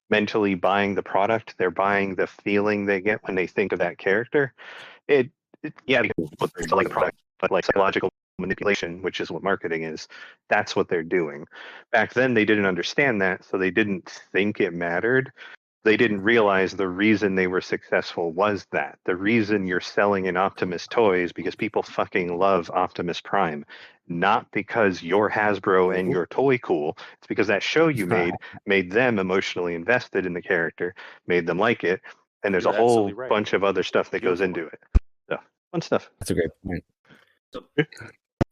mentally buying the product, they're buying the feeling they get when they think of that character. Yeah, because it's like a product, but like psychological manipulation, which is what marketing is, that's what they're doing. Back then they didn't understand that, so they didn't think it mattered. They didn't realize the reason they were successful was that. The reason you're selling an Optimus toy is because people fucking love Optimus Prime. Not because you're Hasbro and you're toy cool. It's because that show you made them emotionally invested in the character, made them like it, and there's You're a whole absolutely right. bunch of other stuff that goes Beautiful. into it. So, fun stuff. That's a great point. So,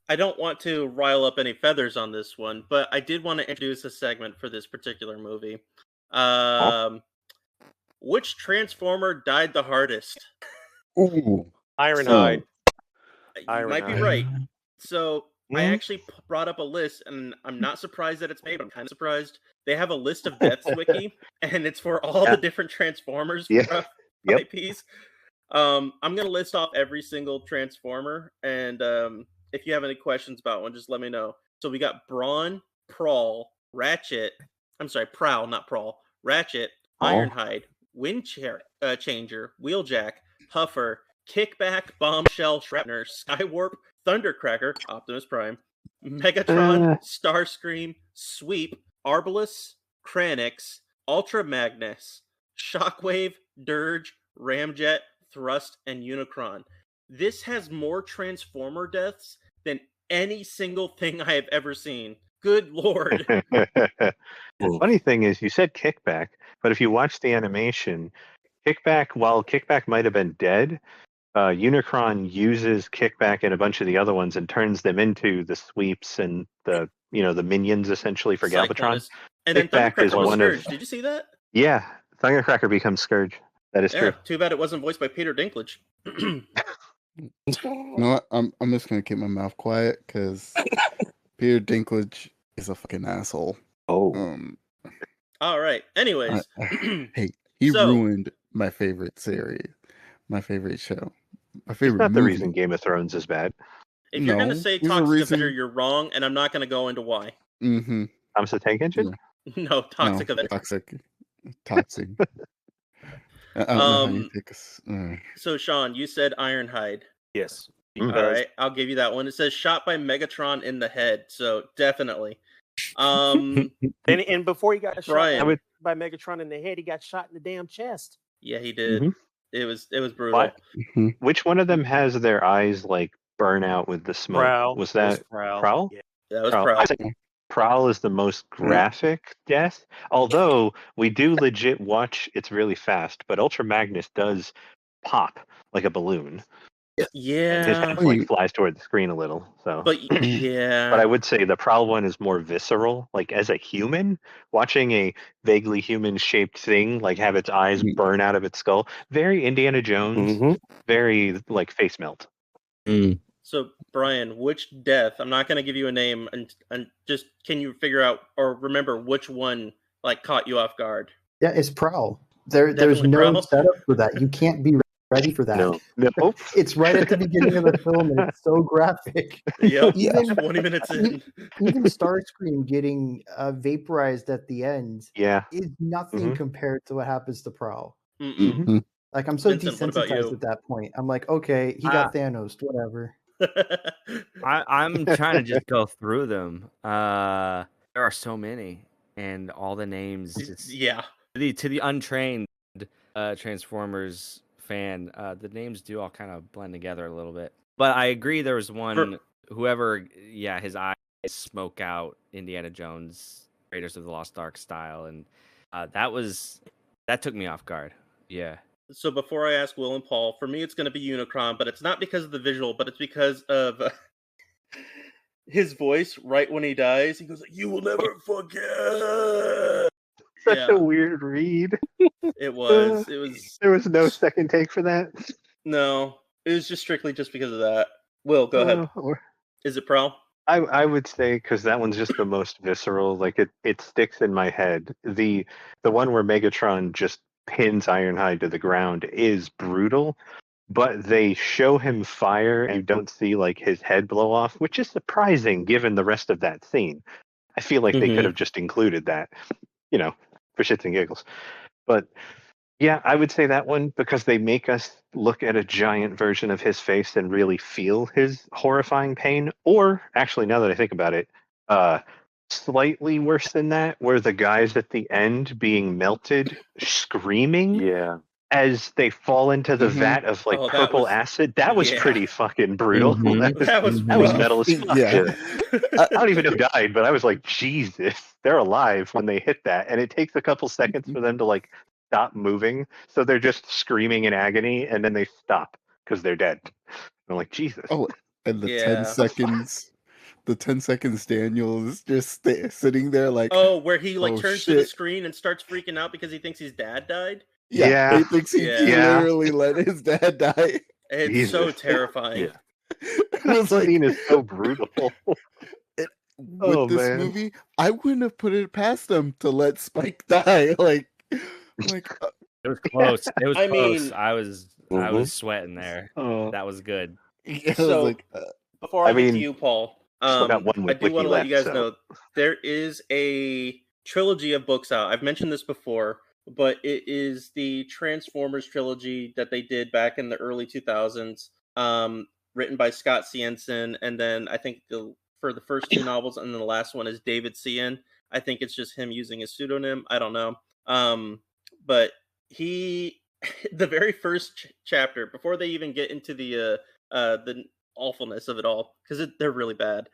I don't want to rile up any feathers on this one, but I did want to introduce a segment for this particular movie. Which Transformer died the hardest? Ooh. Ironhide. You might be Ironhide. right. So I Mhm. actually brought up a list, and I'm not surprised that it's made, but I'm kind of surprised. They have a list of deaths wiki, and it's for all the different Transformers Yeah. Yep. IPs. I'm gonna list off every single Transformer, and if you have any questions about one, just let me know. So we got Brawn, Prowl, Ratchet. I'm sorry, Prowl, not Prawl. Ratchet, Ironhide, Wind Changer, Wheeljack, Huffer, Kickback, Bombshell, Shrapner, Skywarp, Thundercracker, Optimus Prime, Megatron, Starscream, Sweep, Arbalest, Kranix, Ultra Magnus, Shockwave, Dirge, Ramjet, Thrust, and Unicron. This has more Transformer deaths than any single thing I have ever seen. Good lord. Funny thing is, you said Kickback, but if you watch the animation, while Kickback might have been dead, Unicron uses Kickback and a bunch of the other ones and turns them into the Sweeps and the minions essentially for Galvatron. Cyclonus. And then Kickback is Thundercracker was one of- Scourge. Did you see that? Yeah, Thundercracker becomes Scourge. That is true. Too bad it wasn't voiced by Peter Dinklage. You know what? I'm just gonna keep my mouth quiet because Peter Dinklage is a fucking asshole. Oh, All right. Anyways, Hey, he So- ruined my favorite series, my favorite show, my it's favorite not the movie. reason Game of Thrones is bad. if you're going to No, say there's a Toxic reason- Avenger, you're wrong, and I'm not going to go into why. Mm-hmm. Thomas the Tank Engine? No, Toxic Avenger. Toxic. I don't know how you take us. So, Shawn, you said Ironhide. Yes. Mm. All right, I'll give you that one. It says shot by Megatron in the head, so definitely. And before he got Bryan. shot by Megatron in the head, he got shot in the damn chest. Yeah, he did. Mhm. It was brutal. What? Which one of them has their eyes like burn out with the smoke? Prowl. Was that Prowl? Prowl? Yeah. That was Prowl. Prowl. I think Prowl is the most graphic death. Although we do legit watch, it's really fast, but Ultra Magnus does pop like a balloon. His Yeah, head like flies toward the screen a little. So, but yeah, but I would say the Prowl one is more visceral. Like as a human, watching a vaguely human-shaped thing like have its eyes burn out of its skull, very Indiana Jones, very like face melt. So, Bryan, which death? I'm not going to give you a name, and just can you figure out or remember which one like caught you off guard? Yeah, it's Prowl. There's Definitely no Prowl. setup for that. You can't be ready for that. No. It's right at the beginning of the film, and it's so graphic. Yep, Even 20 minutes in. even Starscream getting vaporized at the end Yeah. is nothing compared to what happens to Prowl. Mm-mm. Like, I'm so Vincent, what about desensitized you? at that point. I'm like, okay, he got Thanos, whatever. I'm trying to just go through them. There are so many. and all the names just Yeah. to the untrained Transformers fan, the names do all kind of blend together a little bit. But I agree, there was one his eyes smoke out Indiana Jones Raiders of the Lost Ark style, and that took me off guard. Yeah. So before I ask Will and Paul, for me it's going to be Unicron, but it's not because of the visual, but it's because of his voice right when he dies. He goes like, "You will never forget." Such a weird read. It was. There was no second take for that. No, it was just strictly just because of that. Will, go ahead. Is it Prowl? I would say, because that one's just the most visceral. Like it sticks in my head. The one where Megatron just pins Ironhide to the ground is brutal, but they show him fire and you don't see like his head blow off, which is surprising given the rest of that scene. I feel like they could have just included that, for shits and giggles. But yeah, I would say that one, because they make us look at a giant version of his face and really feel his horrifying pain. Or actually, now that I think about it, slightly worse than that, were the guys at the end being melted, screaming as they fall into the vat of purple acid. That was pretty fucking brutal. That was metal as fuck. Yeah. I don't even know who died, but I was like, Jesus, they're alive when they hit that. And it takes a couple seconds for them to like stop moving. So they're just screaming in agony and then they stop because they're dead. I'm like, Jesus. Oh, and the 10 seconds. The 10 seconds Daniel is just sitting there like... Oh, where he turns to the screen and starts freaking out because he thinks his dad died? Yeah. He thinks he literally let his dad die. It's so terrifying. That scene is so brutal. With this movie, I wouldn't have put it past them to let Spike die. Like it was close. It was close. I was sweating there. That was good. Yeah, so before I get to you, Paul, I do want to let you guys know there is a trilogy of books out. I've mentioned this before, but it is the Transformers trilogy that they did back in the early 2000s, written by Scott Cienson, and then I think for the first two novels, and then the last one is David Cian. I think it's just him using his pseudonym. I don't know. But the very first chapter, before they even get into the awfulness of it all, because they're really bad.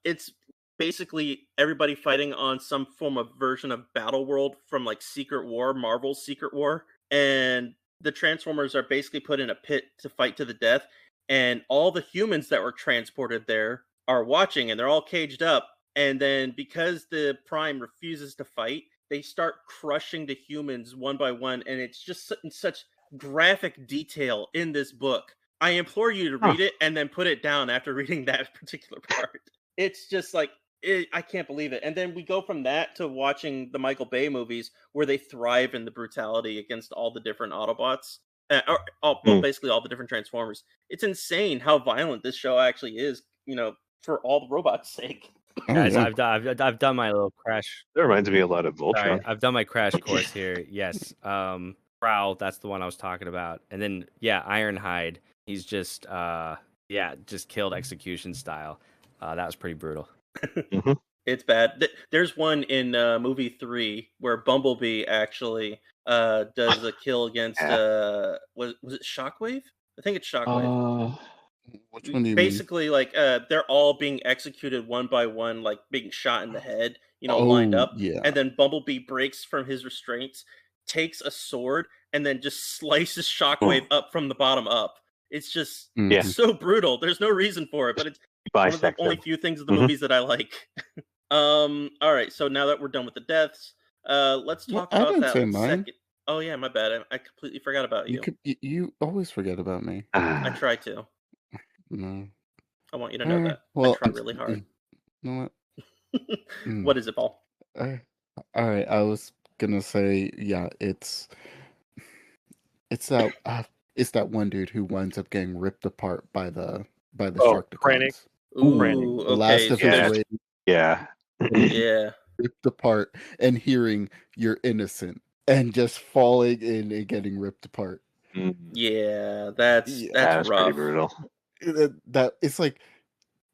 It's basically everybody fighting on some form of version of Battle World from like Secret War, Marvel's Secret War, and the Transformers are basically put in a pit to fight to the death, and all the humans that were transported there are watching, and they're all caged up, and then because the Prime refuses to fight, they start crushing the humans one by one, and it's just in such graphic detail in this book. I implore you to read it and then put it down after reading that particular part. It's just like, I can't believe it. And then we go from that to watching the Michael Bay movies where they thrive in the brutality against all the different Autobots. Basically all the different Transformers. It's insane how violent this show actually is, for all the robots' sake. Guys, I've done my little crash. That reminds me a lot of Voltron. Sorry, I've done my crash course here. Yes. Prowl, that's the one I was talking about. And then, Ironhide. He's just killed execution style. That was pretty brutal. It's bad. There's one in movie 3 where Bumblebee actually does a kill against was it Shockwave? I think it's Shockwave. Which one do you basically mean? They're all being executed one by one, like being shot in the head, lined up. Yeah. And then Bumblebee breaks from his restraints, takes a sword, and then just slices Shockwave up from the bottom up. It's just so brutal. There's no reason for it, but it's one of the only few things of the movies that I like. All right, so now that we're done with the deaths, let's talk about that second. Oh yeah, my bad. I completely forgot about you. You always forget about me. I try to. No. I want you to know that. I try really hard. You know what? What is it, Paul? All right, I was gonna say, it's that one dude who winds up getting ripped apart by the shark. Krennic. Ooh, the last of his race. Yeah. Ripped apart and hearing you're innocent and just falling in and getting ripped apart. Yeah, that's rough. Pretty brutal. That it's like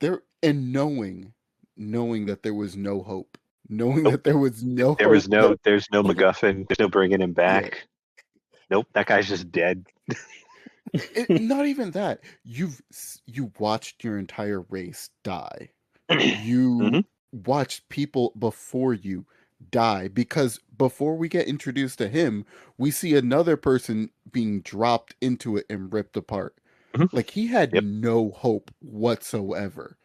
they're knowing that there was no hope. knowing Nope. that there was no There's hope that- no MacGuffin. There's no bringing him back. Nope, that guy's just dead. not even that. You watched your entire race die. You Mhm. watched people before you die, because before we get introduced to him, we see another person being dropped into it and ripped apart. Mhm. Like, he had Yep. no hope whatsoever.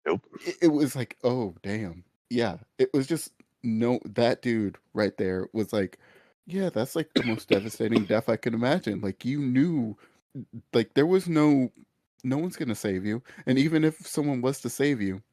Nope. It was like, oh damn. Yeah. It was just that dude right there was like, yeah, that's like the most devastating death I can imagine. Like, you knew, like, there was no one's gonna save you. And even if someone was to save you,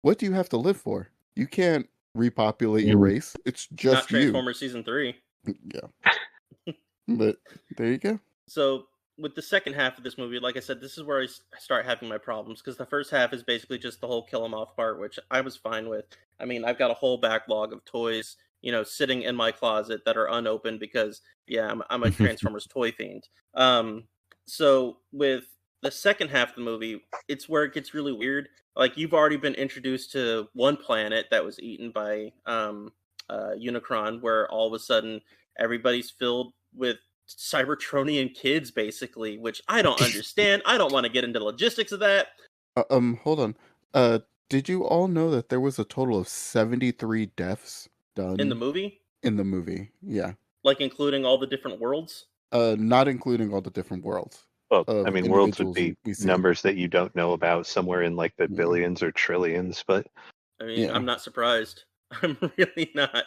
what do you have to live for? You can't repopulate your race. It's Not just you. Transformers Season 3. Yeah. But there you go. So, with the second half of this movie, like I said, this is where I start having my problems, because the first half is basically just the whole kill 'em off part, which I was fine with. I mean, I've got a whole backlog of toys, sitting in my closet that are unopened because, yeah, I'm a Transformers toy fiend. So with the second half of the movie, it's where it gets really weird. Like, you've already been introduced to one planet that was eaten by Unicron, where all of a sudden everybody's filled with Cybertronian kids, basically, which I don't understand. I don't want to get into the logistics of that. Hold on. Did you all know that there was a total of 73 deaths done In the movie? In the movie, yeah. Like, including all the different worlds? Not including all the different worlds. Well, I mean, worlds would be we see. numbers that you don't know about, somewhere in like the billions or trillions, but I mean, I'm not surprised. I'm really not.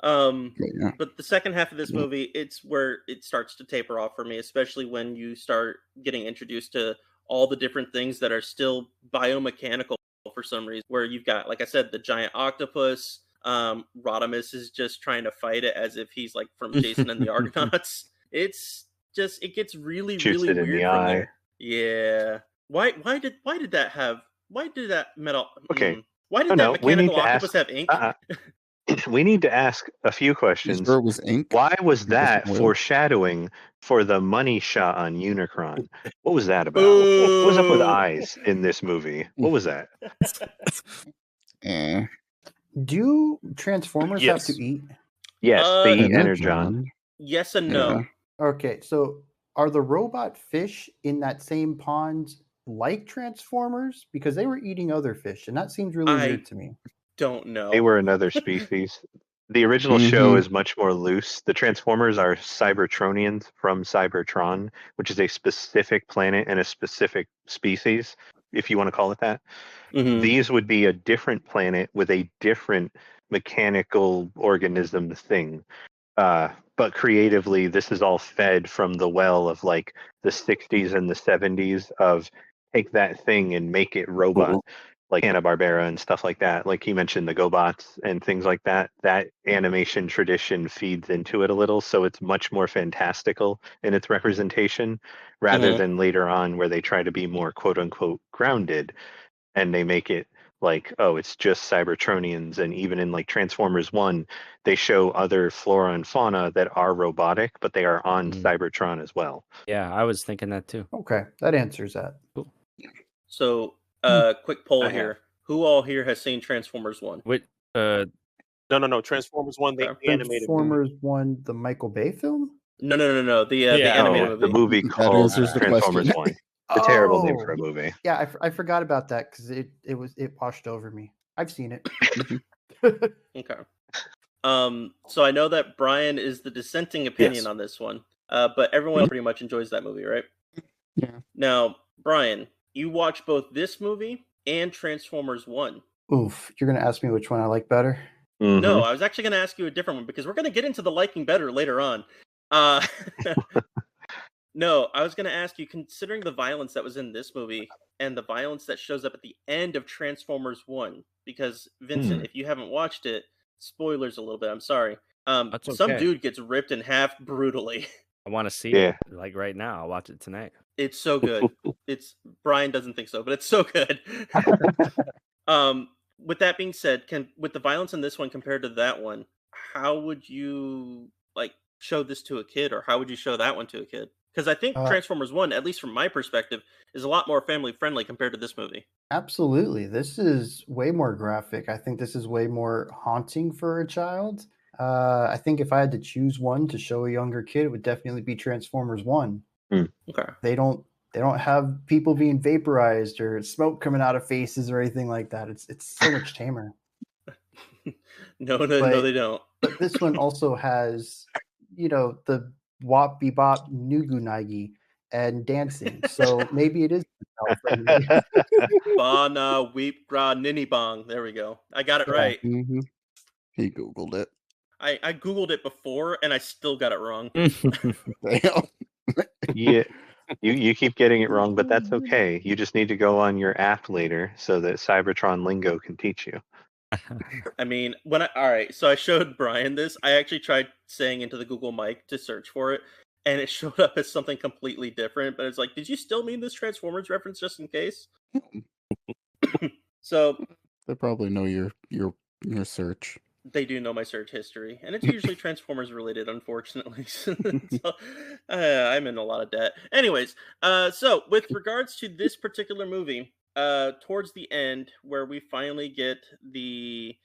But the second half of this movie, it's where it starts to taper off for me, especially when you start getting introduced to all the different things that are still biomechanical for some reason, where you've got, like I said, the giant octopus. Rodimus is just trying to fight it as if he's like from Jason and the Argonauts. It's just, it gets really, shoots really it in weird the from eye. there. Yeah. Why did that metal? Okay. Why did that mechanical octopus have ink? We need to ask a few questions. Sure it was ink? Why was that oil? foreshadowing for the money shot on Unicron? What was that about? What was up with eyes in this movie? What was that? Do Transformers have to eat? Yes, they eat Energon. Yes and no. Okay, so are the robot fish in that same pond like Transformers? Because they were eating other fish, and that seems really weird to me. Don't know. They were another species. The original show is much more loose. The Transformers are Cybertronians from Cybertron, which is a specific planet and a specific species, if you want to call it that. Mm-hmm. These would be a different planet with a different mechanical organism thing. But creatively, this is all fed from the well of like the 60s and the 70s of take that thing and make it robot, like Hanna-Barbera and stuff like that. Like he mentioned, the GoBots and things like that. That animation tradition feeds into it a little, so it's much more fantastical in its representation, rather than later on where they try to be more quote-unquote grounded, and they make it like, oh, it's just Cybertronians. And even in like Transformers 1, they show other flora and fauna that are robotic, but they are on Cybertron as well. Yeah, I was thinking that too. Okay, that answers that. Cool. So, quick poll here. Who all here has seen Transformers 1? Wait, No. Transformers 1, the animated Transformers 1, the Michael Bay film? No. The animated movie. The movie called Transformers 1. A terrible name for a movie. Yeah, I forgot about that because it washed over me. I've seen it. Okay. So I know that Bryan is the dissenting opinion on this one, but everyone pretty much enjoys that movie, right? Yeah. Now, Bryan, you watch both this movie and Transformers 1. Oof, you're gonna ask me which one I like better? No, I was actually gonna ask you a different one because we're gonna get into the liking better later on. No, I was going to ask you, considering the violence that was in this movie and the violence that shows up at the end of Transformers 1, because, Vincent, if you haven't watched it, spoilers a little bit, I'm sorry. That's okay. Some dude gets ripped in half brutally. I want to see it, like right now. I'll watch it tonight. It's so good. Bryan doesn't think so, but it's so good. With that being said, with the violence in this one compared to that one, how would you, show this to a kid, or how would you show that one to a kid? Because I think Transformers 1, at least from my perspective, is a lot more family friendly compared to this movie. Absolutely. This is way more graphic. I think this is way more haunting for a child. I think if I had to choose one to show a younger kid, it would definitely be Transformers 1. Okay. They don't have people being vaporized or smoke coming out of faces or anything like that. It's so much tamer. No, they don't. But this one also has, the wop bebop nugu nagi and dancing. So maybe it is friendly. Bana weep gra nini bong. There we go. I got it right. Mm-hmm. He Googled it. I Googled it before and I still got it wrong. Damn. Yeah. You keep getting it wrong, but that's okay. You just need to go on your app later so that Cybertron lingo can teach you. I mean, all right, so I showed Bryan this. I actually tried saying into the Google mic to search for it, and it showed up as something completely different. But it's like, did you still mean this Transformers reference just in case? So they probably know your search. They do know my search history, and it's usually Transformers related, unfortunately. So, I'm in a lot of debt. Anyways, so with regards to this particular movie, towards the end, where we finally get the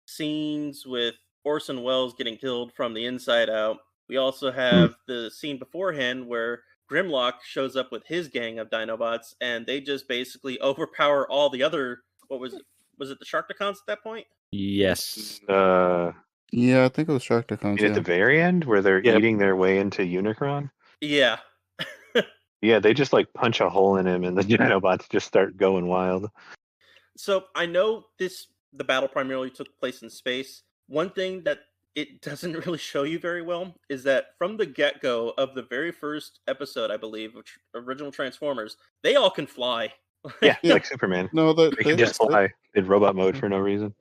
scenes with Orson Welles getting killed from the inside out, we also have the scene beforehand where Grimlock shows up with his gang of Dinobots, and they just basically overpower all the other. What was it? Was it the Sharkticons at that point? Yes. Yeah, I think it was Sharkticons. At the very end, where they're eating their way into Unicron. Yeah. Yeah, they just like punch a hole in him, and the Dinobots just start going wild. So I know the battle primarily took place in space. One thing that it doesn't really show you very well is that from the get-go of the very first episode, I believe, of original Transformers, they all can fly. Yeah, like Superman. No, they can just fly in robot mode for no reason.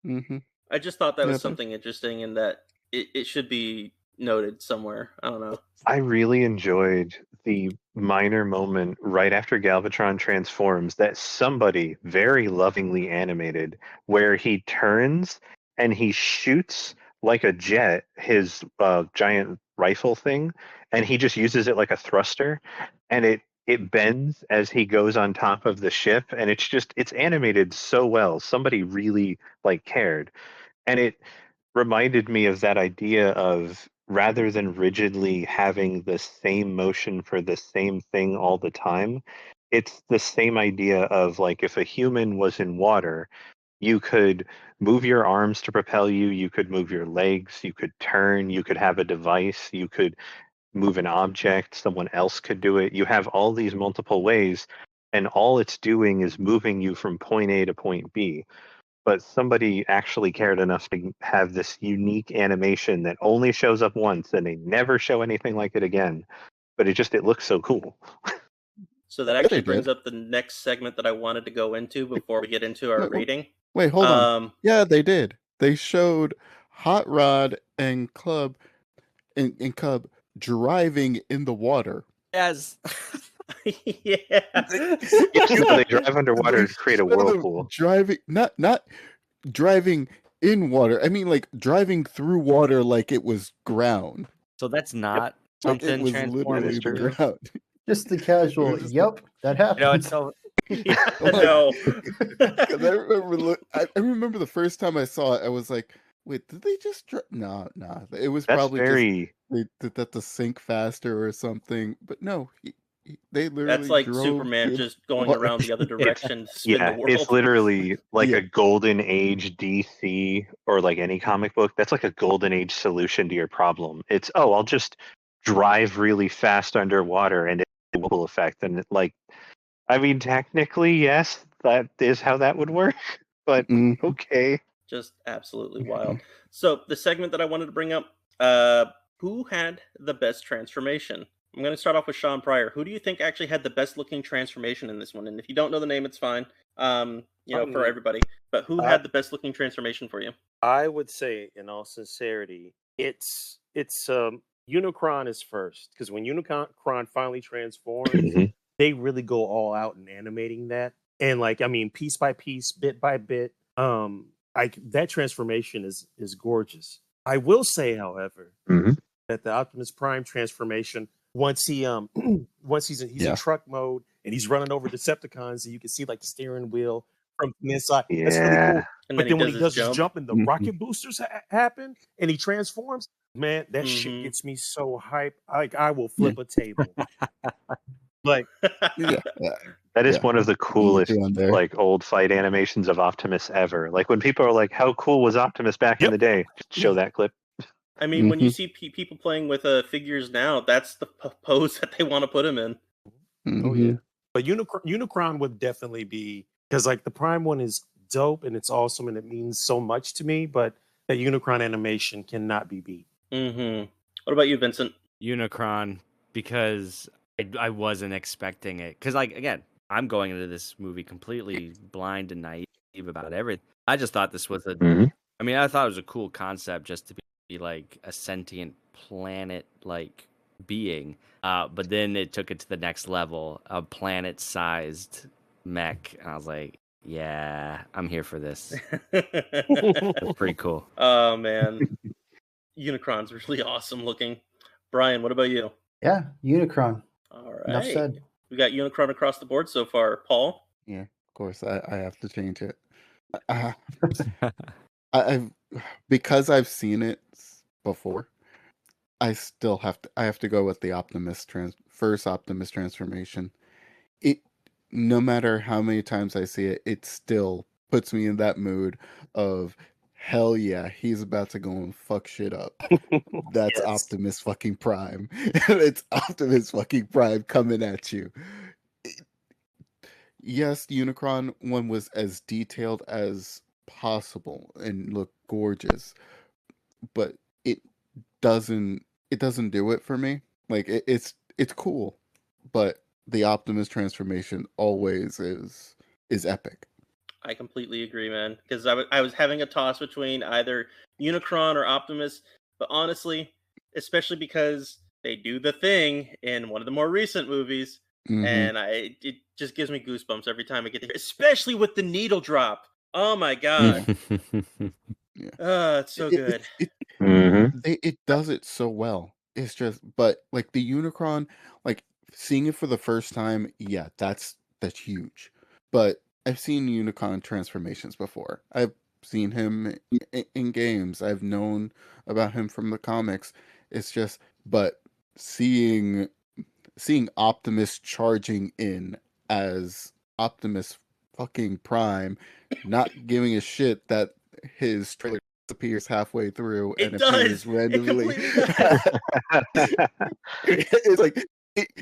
Mm-hmm. I just thought that was something interesting, and that it should be noted somewhere. I don't know. I really enjoyed the minor moment right after Galvatron transforms that somebody very lovingly animated, where he turns and he shoots like a jet his giant rifle thing, and he just uses it like a thruster, and it bends as he goes on top of the ship, and it's animated so well. Somebody really cared, and it reminded me of that idea of, rather than rigidly having the same motion for the same thing all the time, it's the same idea of if a human was in water, you could move your arms to propel you, you could move your legs, you could turn, you could have a device, you could move an object, someone else could do it. You have all these multiple ways, and all it's doing is moving you from point A to point B. But somebody actually cared enough to have this unique animation that only shows up once, and they never show anything like it again. But it looks so cool. So that actually brings up the next segment that I wanted to go into before we get into our rating. Wait, hold on. Yeah, they did. They showed Hot Rod and Cub driving in the water. Yes. Yeah. They drive underwater to create a whirlpool. Driving, not driving in water. I mean, driving through water like it was ground. So that's not something Transformers the ground. Just the casual. Yep, that happened. It's so. No. I remember the first time I saw it, I was like, wait, did they just No. It was That's probably very... they did that to sink faster or something. But no, they literally That's like drove Superman just going around the other direction to spin the world. It's literally a golden age DC or any comic book. That's like a golden age solution to your problem. It's, I'll just drive really fast underwater and it will effect. And I mean, technically, yes, that is how that would work. But okay. Just absolutely wild. So the segment that I wanted to bring up, who had the best transformation? I'm going to start off with Shawn Pryor. Who do you think actually had the best looking transformation in this one? And if you don't know the name, it's fine. For everybody. But who had the best looking transformation for you? I would say, in all sincerity, it's Unicron is first, because when Unicron finally transforms, they really go all out in animating that, and piece by piece, bit by bit, that transformation is gorgeous. I will say, however, that the Optimus Prime transformation once he's in Yeah. truck mode and he's running over Decepticons, and you can see like the steering wheel from the inside. That's really cool. And But then when he does his jump. jump and the rocket boosters happen and he transforms, man, that shit Mhm. gets me so hyped. Like I will flip a table. Like Yeah. That is Yeah. one of the coolest on there. like old fight animations of Optimus ever. Like when people are like, "How cool was Optimus back in Yep. the day?" Just show that clip. I mean, when you see people playing with figures now, that's the pose that they want to put him in. Oh yeah, but Unicron would definitely be, because like the Prime one is dope and it's awesome and it means so much to me, but that Unicron animation cannot be beat. Mm-hmm. What about you, Vincent? Unicron, because I wasn't expecting it. Because, like, again, I'm going into this movie completely blind and naive about everything. I just thought this was I mean, I thought it was a cool concept just to be like a sentient planet like being. But then it took it to the next level, a planet-sized mech. And I was like, yeah, I'm here for this. That's pretty cool. Oh, man. Unicron's really awesome looking. Bryan, what about you? Yeah, Unicron. All right. Enough said. We got Unicron across the board so far. Paul? Yeah, of course. I have to change it. I've because I've seen it before. I still have to go with the first Optimus transformation. It, no matter how many times I see it, it still puts me in that mood of hell yeah, he's about to go and fuck shit up. That's Yes. Optimus fucking Prime. It's Optimus fucking Prime coming at you. Yes, the Unicron one was as detailed as possible and looked gorgeous, but it doesn't do it for me. Like it's cool, but the Optimus transformation always is epic. I completely agree, man. Because I was having a toss between either Unicron or Optimus, but honestly, especially because they do the thing in one of the more recent movies, and it just gives me goosebumps every time I get there, especially with the needle drop. Oh my god. Yeah. It's so good. It does it so well. It's just, but like the Unicron, like seeing it for the first time, yeah, that's huge. But I've seen Unicron transformations before. I've seen him in games. I've known about him from the comics. It's just, but seeing Optimus charging in as Optimus fucking Prime, not giving a shit that his trailer appears halfway through and appears randomly. It's like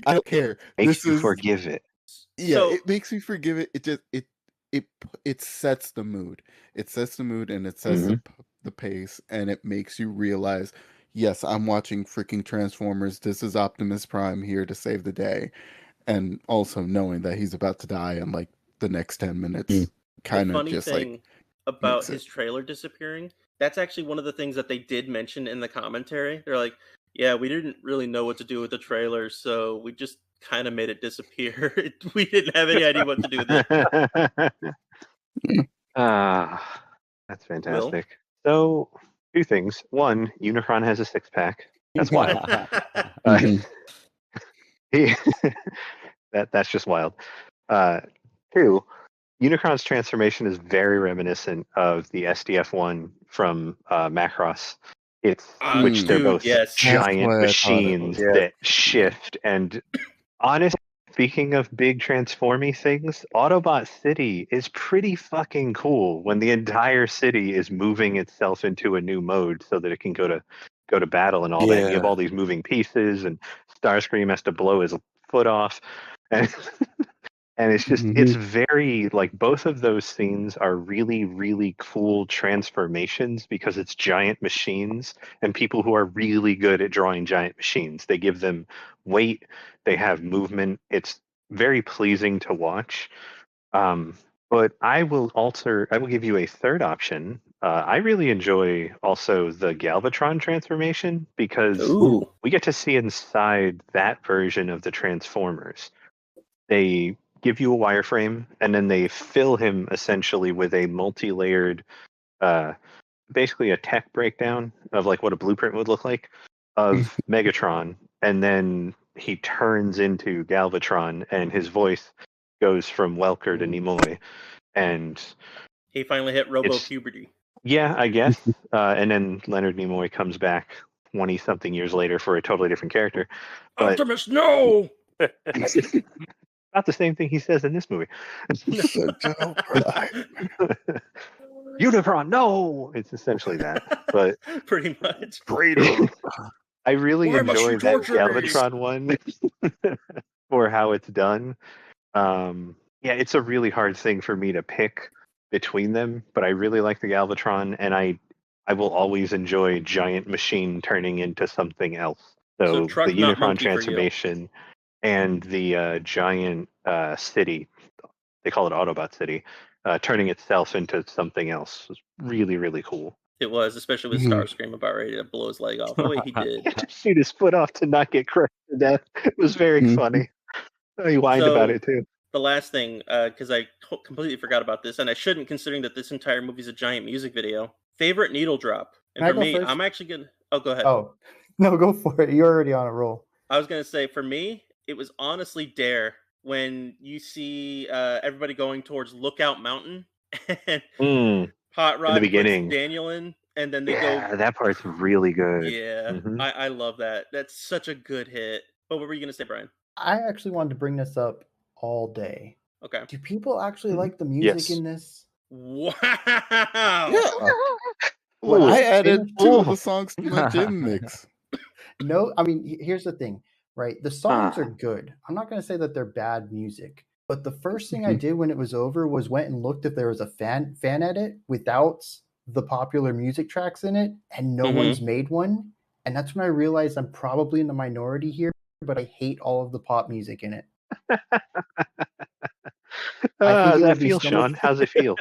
I don't care. Makes you forgive it. Yeah, so, it makes me forgive it. It just it sets the mood. It sets the mood and it sets the pace, and it makes you realize, yes, I'm watching freaking Transformers. This is Optimus Prime here to save the day, and also knowing that he's about to die in like the next 10 minutes. Kind of just like. The funny thing about his trailer disappearing, that's actually one of the things that they did mention in the commentary. They're like, yeah, we didn't really know what to do with the trailer, so we just kind of made it disappear. We didn't have any idea what to do with it. That's fantastic. Will? So, two things. One, Unicron has a six-pack. That's wild. That's just wild. Two, Unicron's transformation is very reminiscent of the SDF one from Macross. Which they're both giant machines that shift. And honestly, speaking of big transformy things, Autobot City is pretty fucking cool when the entire city is moving itself into a new mode so that it can go to battle and all that. You have all these moving pieces, and Starscream has to blow his foot off, and it's just it's very like both of those scenes are really, really cool transformations because it's giant machines and people who are really good at drawing giant machines. They give them weight, they have movement. It's very pleasing to watch. But I will give you a third option. I really enjoy also the Galvatron transformation because we get to see inside that version of the Transformers. They give you a wireframe, and then they fill him essentially with a multi-layered, basically a tech breakdown of like what a blueprint would look like of Megatron, and then he turns into Galvatron, and his voice goes from Welker to Nimoy, and He finally hit Robo It's- puberty. yeah, I guess. And then Leonard Nimoy comes back 20-something years later for a totally different character. But Optimus, no! not the same thing he says in this movie. Such an override. Unicron, no! It's essentially that. But Pretty much. Greater. I really Why must you enjoy that torture me? Galvatron one for how it's done. Yeah, it's a really hard thing for me to pick between them, but I really like the Galvatron, and I will always enjoy Giant Machine turning into something else. So truck, the not Unicron monkey for you. transformation and the giant city, they call it Autobot City, turning itself into something else was really, really cool. It was, especially with Starscream about ready to blow his leg off. The way he did. He had to shoot his foot off to not get crushed to death. It was very Mhm. funny. He whined about it too. The last thing, because I completely forgot about this, and I shouldn't, considering that this entire movie is a giant music video. Favorite needle drop, and Can I for go me, first? I'm actually gonna. Oh, go ahead. Oh, no, go for it. You're already on a roll. I was gonna say, for me, it was honestly Dare when you see everybody going towards Lookout Mountain, and Hot Rod beginning. puts Daniel in, and then they Yeah, that part's really go. good. Yeah, Mhm. I love that. That's such a good hit. But what were you gonna say, Brian? I actually wanted to bring this up all day. Okay. Do people actually Mhm. like the music Yes. in this? Wow. Yeah, When I I added finished- 2 of the songs to my gym mix. No, I mean, here's the thing, right? The songs are good. I'm not going to say that they're bad music, but the first thing I did when it was over was went and looked if there was a fan edit without the popular music tracks in it, and no Mhm. one's made one. And that's when I realized I'm probably in the minority here, but I hate all of the pop music in it. How's it that would be feel, so Sean? much- How's it feel?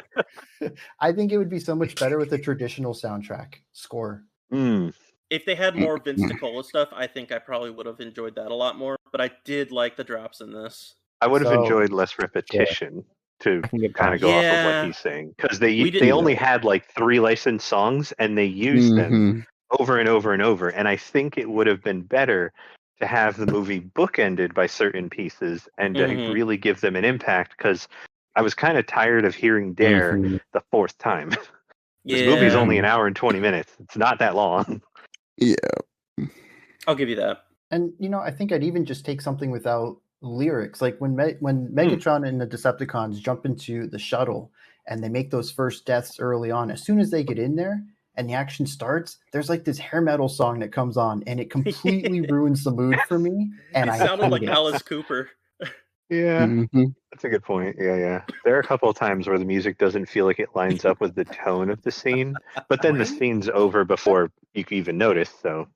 I think it would be so much better with a traditional soundtrack score. If they had more Vince DiCola stuff, I think I probably would have enjoyed that a lot more. But I did like the drops in this. I would have So- enjoyed less repetition to I can get kind of behind go off of Yeah. what he's saying, because We they didn't- only had like 3 licensed songs and they used them over and over and over. And I think it would have been better to have the movie bookended by certain pieces and to Mhm. really give them an impact, because I was kind of tired of hearing Dare the 4th time. This movie's Yeah. only an hour and 20 minutes. It's not that long. Yeah. I'll give you that. And I think I'd even just take something without lyrics, like when Megatron and the Decepticons jump into the shuttle and they make those first deaths early on. As soon as they get in there and the action starts, there's like this hair metal song that comes on, and it completely ruins the mood for me. And It I sounded hate like it. Alice Cooper. Yeah, Mhm. that's a good point. Yeah. There are a couple of times where the music doesn't feel like it lines up with the tone of the scene, but then the Right? scene's over before you can even notice. So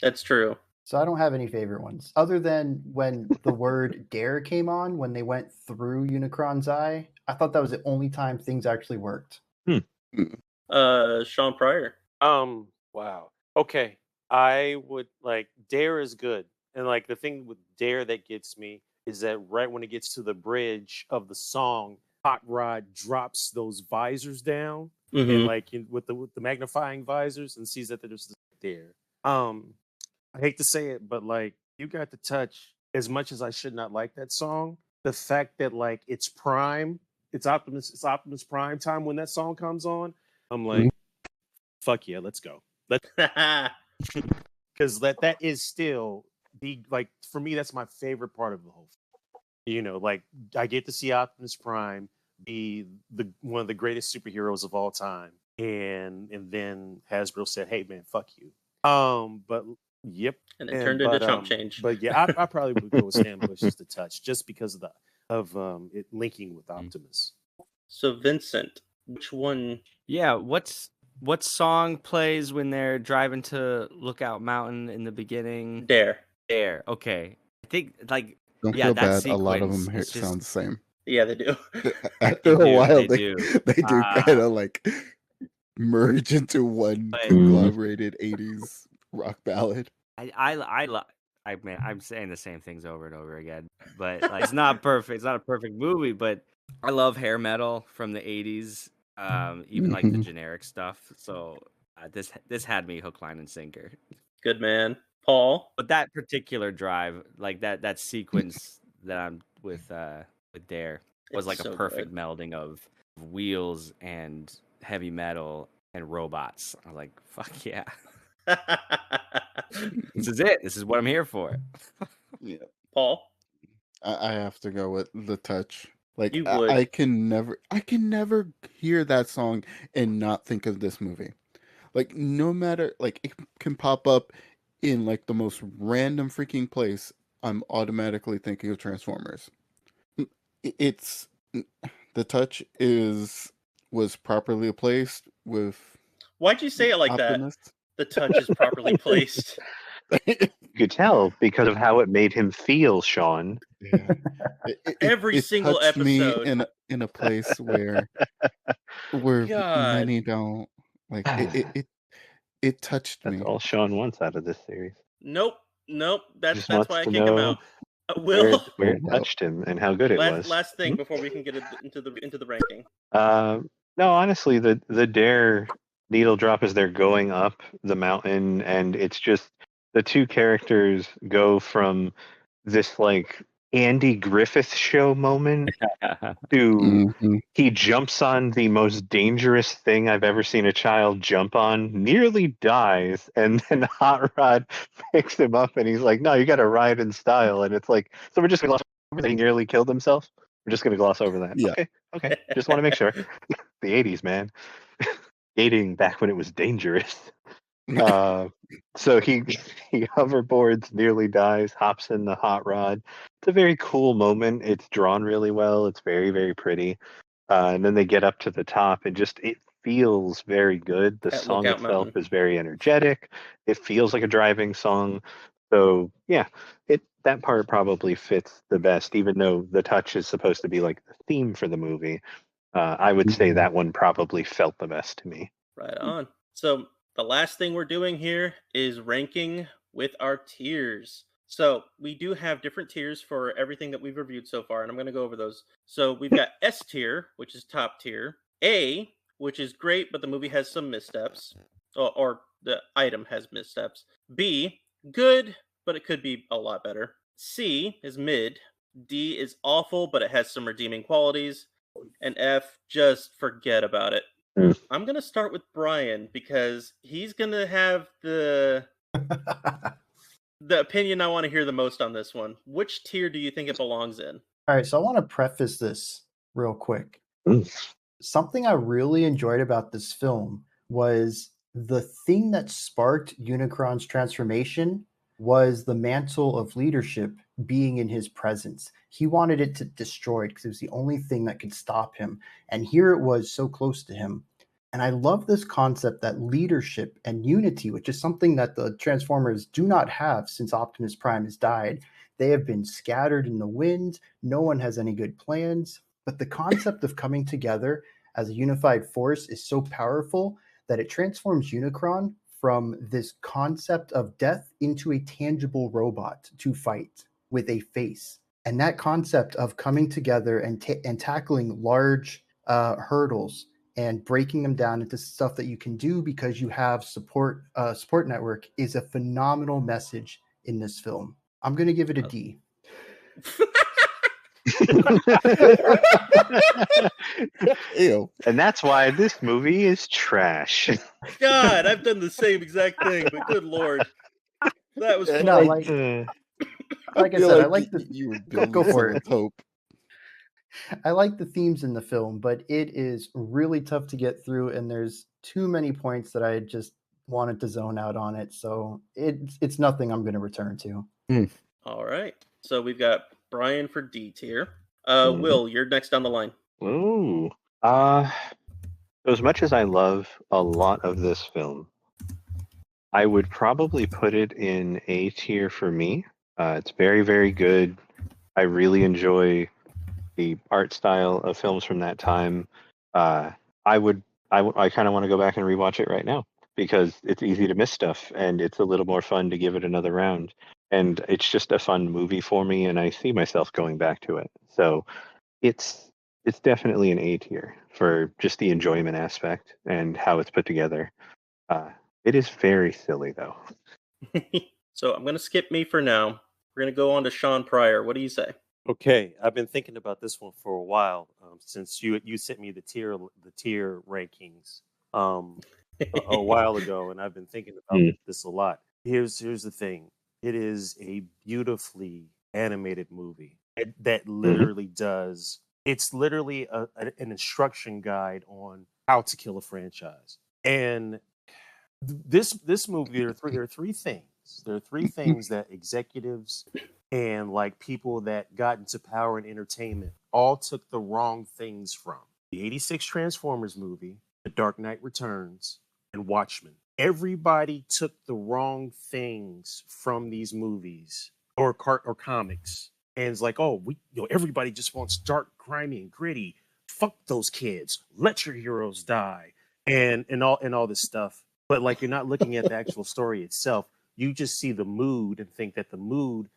That's true. So I don't have any favorite ones other than when the word dare came on when they went through Unicron's eye. I thought that was the only time things actually worked. Shawn Pryor. Wow. Okay. I would like Dare is good. And like the thing with Dare that gets me is that right when it gets to the bridge of the song, Hot Rod drops those visors down and Mhm. like with the magnifying visors and sees that there's there. I hate to say it, but like you got to touch as much as I should not like that song. The fact that like it's Prime, it's Optimus Prime time when that song comes on. I'm like, fuck yeah, let's go. Because that is still the like for me, that's my favorite part of the whole thing. Like I get to see Optimus Prime be one of the greatest superheroes of all time. And then Hasbro said, hey man, fuck you. But yep. And it turned into chump change. But yeah, I probably would go with Stan Bush's The Touch just because of it linking with Optimus. So Vincent, which one? Yeah, what song plays when they're driving to Lookout Mountain in the beginning? Dare. There. Okay. I think like Don't Yeah, feel that bad. A lot of sequence them is just- sound the same. Yeah, they do. After They a while, do, they they do do. kind of like merge into one But- conglomerated 80s rock ballad. Man, I'm saying the same things over and over again, but like, it's not perfect. It's not a perfect movie, but I love hair metal from the 80s, even like the Mhm. generic stuff. So this had me hook, line, and sinker. Good man. Paul. But that particular drive, like that sequence that I'm with Dare was It's like a so perfect good. melding of wheels and heavy metal and robots. I was like, fuck yeah. This is it. This is what I'm here for. Yeah, Paul, I have to go with The Touch. Like you I would. can never hear that song and not think of this movie. Like no matter, like it can pop up in like the most random freaking place. I'm automatically thinking of Transformers. It's The Touch was properly placed with Why'd you say it like that? Optimus. The touch is properly placed. You could tell because of how it made him feel, Shawn. Yeah. Every single touched me episode. in a place where God. many don't. Like it touched That's me. all Shawn wants out of this series. Nope. Just That's wants why I to kick him know out. Will, where it Wow. touched him and how good it was. last thing before we can get into the ranking. No, honestly, the Dare needle drop as they're going up the mountain, and it's just the two characters go from this like Andy Griffith show moment to Mhm. he jumps on the most dangerous thing I've ever seen a child jump on, nearly dies, and then Hot Rod picks him up and he's like, "No, you got to ride in style." And it's like, so we're just gonna gloss over that he nearly killed himself. We're just gonna gloss over that. Yeah. Okay. Just want to make sure. The '80s, man, dating back when it was dangerous. So he hoverboards, nearly dies, hops in the hot rod. It's a very cool moment. It's drawn really well. It's very, very pretty. And then they get up to the top, and just it feels very good. The At song Lookout itself Mountain. is very energetic. It feels like a driving song. So yeah, that part probably fits the best, even though The Touch is supposed to be like the theme for the movie. I would say that one probably felt the best to me. Right on. So the last thing we're doing here is ranking with our tiers. So we do have different tiers for everything that we've reviewed so far, and I'm going to go over those. So we've got S tier, which is top tier. A, which is great, but the movie has some missteps, or the item has missteps. B, good, but it could be a lot better. C is mid. D is awful, but it has some redeeming qualities. And F, just forget about it. I'm going to start with Bryan because he's going to have the opinion I want to hear the most on this one. Which tier do you think it belongs in? All right, so I want to preface this real quick. Something I really enjoyed about this film was the thing that sparked Unicron's transformation was the mantle of leadership being in his presence. He wanted it to destroy it because it was the only thing that could stop him. And here it was so close to him. And I love this concept that leadership and unity, which is something that the Transformers do not have since Optimus Prime has died. They have been scattered in the wind. No one has any good plans. But the concept of coming together as a unified force is so powerful that it transforms Unicron from this concept of death into a tangible robot to fight with a face. And that concept of coming together and tackling large hurdles and breaking them down into stuff that you can do because you have support network is a phenomenal message in this film. I'm going to give it a D. Ew. And that's why this movie is trash. God, I've done the same exact thing, but good lord. That was fun. No, like I feel said, I like like the you were go building for it. someone's hope. I like the themes in the film, but it is really tough to get through, and there's too many points that I just wanted to zone out on it. So it's nothing I'm going to return to. All right. So we've got Bryan for D tier. Will, you're next on the line. Ooh. As much as I love a lot of this film, I would probably put it in A tier for me. It's very, very good. I really enjoy the art style of films from that time. I kind of want to go back and rewatch it right now because it's easy to miss stuff and it's a little more fun to give it another round. And it's just a fun movie for me, and I see myself going back to it. So it's definitely an A tier for just the enjoyment aspect and how it's put together. It is very silly though. So I'm gonna skip me for now. We're gonna go on to Shawn Pryor. What do you say? Okay, I've been thinking about this one for a while, since you sent me the tier rankings a while ago, and I've been thinking about this a lot. Here's the thing: it is a beautifully animated movie that literally does. It's literally an instruction guide on how to kill a franchise. And this movie, there are three things. There are three things that executives and like people that got into power and entertainment all took the wrong things from. The 86 Transformers movie, The Dark Knight Returns, and Watchmen. Everybody took the wrong things from these movies or comics. And it's like, oh, everybody just wants dark, grimy, and gritty. Fuck those kids. Let your heroes die. And all this stuff. But like, you're not looking at the actual story itself. You just see the mood and think that the mood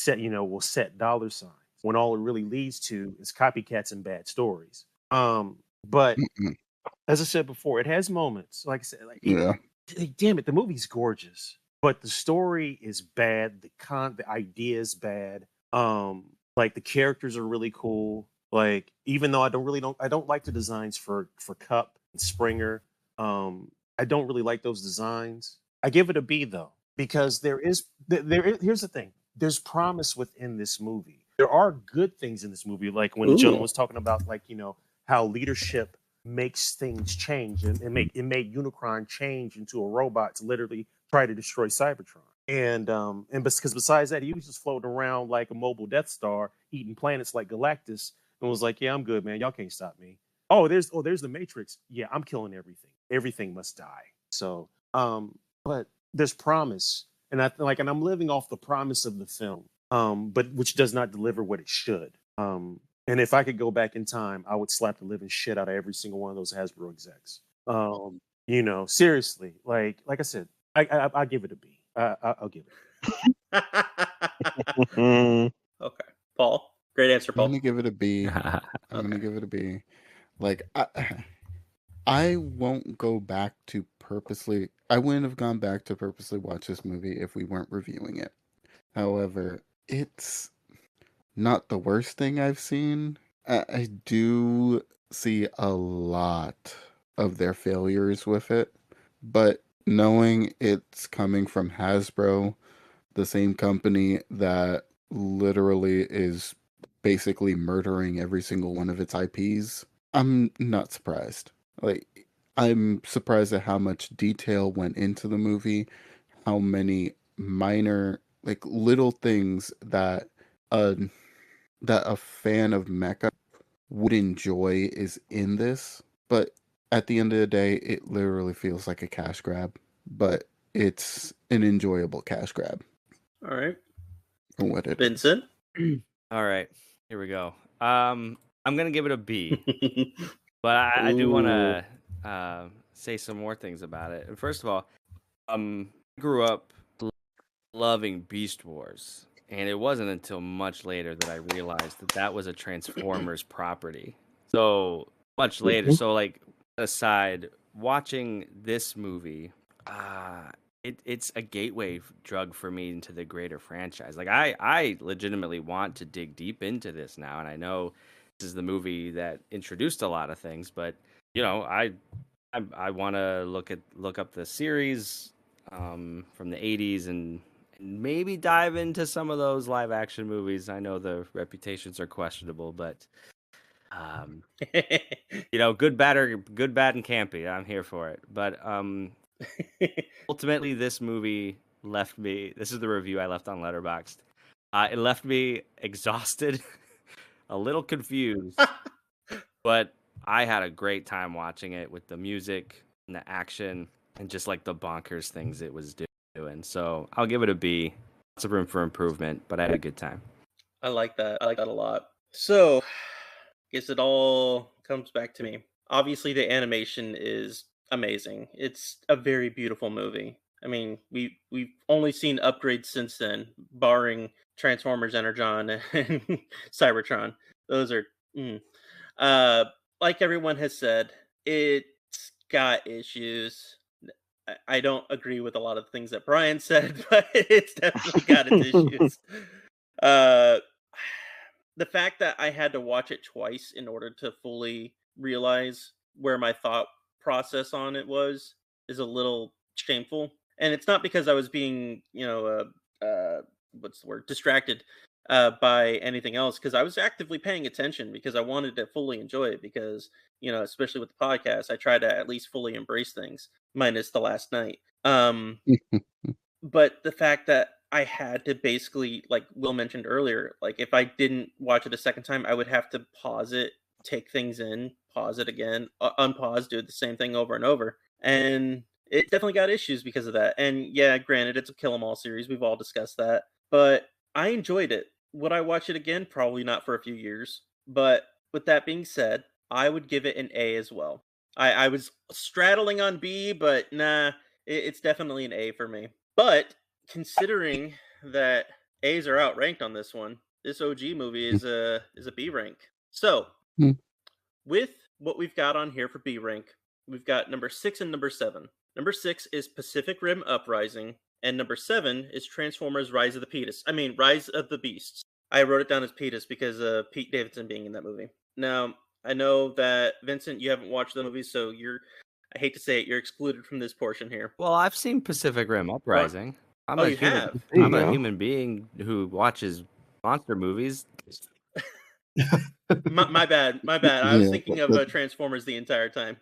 will set dollar signs, when all it really leads to is copycats and bad stories. But as I said before, it has moments. Like I said, damn it, the movie's gorgeous, but the story is bad. The idea is bad. Like the characters are really cool. Like, even though I don't like the designs for Cup and Springer. I don't really like those designs. I give it a B though, because here's the thing. There's promise within this movie. There are good things in this movie, like when the gentleman was talking about, like, how leadership makes things change, and it made Unicron change into a robot to literally try to destroy Cybertron. And because besides that, he was just floating around like a mobile Death Star, eating planets like Galactus, and was like, "Yeah, I'm good, man. Y'all can't stop me." There's the Matrix. Yeah, I'm killing everything. Everything must die. So, but there's promise, and I'm living off the promise of the film, but which does not deliver what it should. And if I could go back in time, I would slap the living shit out of every single one of those Hasbro execs. Seriously, like I said, I give it a B. I'll give it. Okay, Paul. Great answer, Paul. I'm gonna give it a B. I'm gonna give it a B. Like, I won't go back to purposely. I wouldn't have gone back to purposely watch this movie if we weren't reviewing it. However, it's not the worst thing I've seen. I do see a lot of their failures with it, but knowing it's coming from Hasbro, the same company that literally is basically murdering every single one of its IPs, I'm not surprised. Like, I'm surprised at how much detail went into the movie, how many minor, like, little things that a fan of Mecha would enjoy is in this. But at the end of the day, it literally feels like a cash grab, but it's an enjoyable cash grab. All right. For what it Vincent? All right, here we go. I'm gonna give it a B, but I do want to say some more things about it. And first of all, I grew up loving Beast Wars, and it wasn't until much later that I realized that was a Transformers property. So much later. So, like, aside, watching this movie, it's a gateway drug for me into the greater franchise. Like, I legitimately want to dig deep into this now, and I know this is the movie that introduced a lot of things, but I want to look up the series from the 80s and maybe dive into some of those live action movies. I know the reputations are questionable, but good, bad, and campy. I'm here for it. But ultimately, this movie left me. This is the review I left on Letterboxd. It left me exhausted, a little confused, but I had a great time watching it with the music and the action and just like the bonkers things it was doing. So I'll give it a B. Lots of room for improvement, but I had a good time. I like that. I like that a lot. So, I guess it all comes back to me. Obviously, the animation is amazing. It's a very beautiful movie. I mean, we've only seen upgrades since then, barring Transformers Energon and Cybertron. Those are, like everyone has said, it's got issues. I don't agree with a lot of things that Bryan said, but it's definitely got its issues. The fact that I had to watch it twice in order to fully realize where my thought process on it was is a little shameful. And it's not because I was being, what's the word, distracted by anything else, because I was actively paying attention because I wanted to fully enjoy it, because, especially with the podcast, I try to at least fully embrace things, minus the last night. But the fact that I had to basically, like Will mentioned earlier, like if I didn't watch it a second time, I would have to pause it, take things in, pause it again, unpause, do the same thing over and over. And it definitely got issues because of that. And yeah, granted, it's a Kill 'Em All series. We've all discussed that. But I enjoyed it. Would I watch it again? Probably not for a few years. But with that being said, I would give it an A as well. I was straddling on B, but nah, it's definitely an A for me. But considering that A's are outranked on this one, this OG movie is a B rank. So, with what we've got on here for B rank, we've got number 6 and number 7. Number 6 is Pacific Rim Uprising, and number 7 is Transformers Rise of the Beasts. I wrote it down as Petus because of Pete Davidson being in that movie. Now, I know that, Vincent, you haven't watched the movie, so I hate to say it, you're excluded from this portion here. Well, I've seen Pacific Rim Uprising. I'm a human being who watches monster movies. my bad. I was thinking of Transformers the entire time.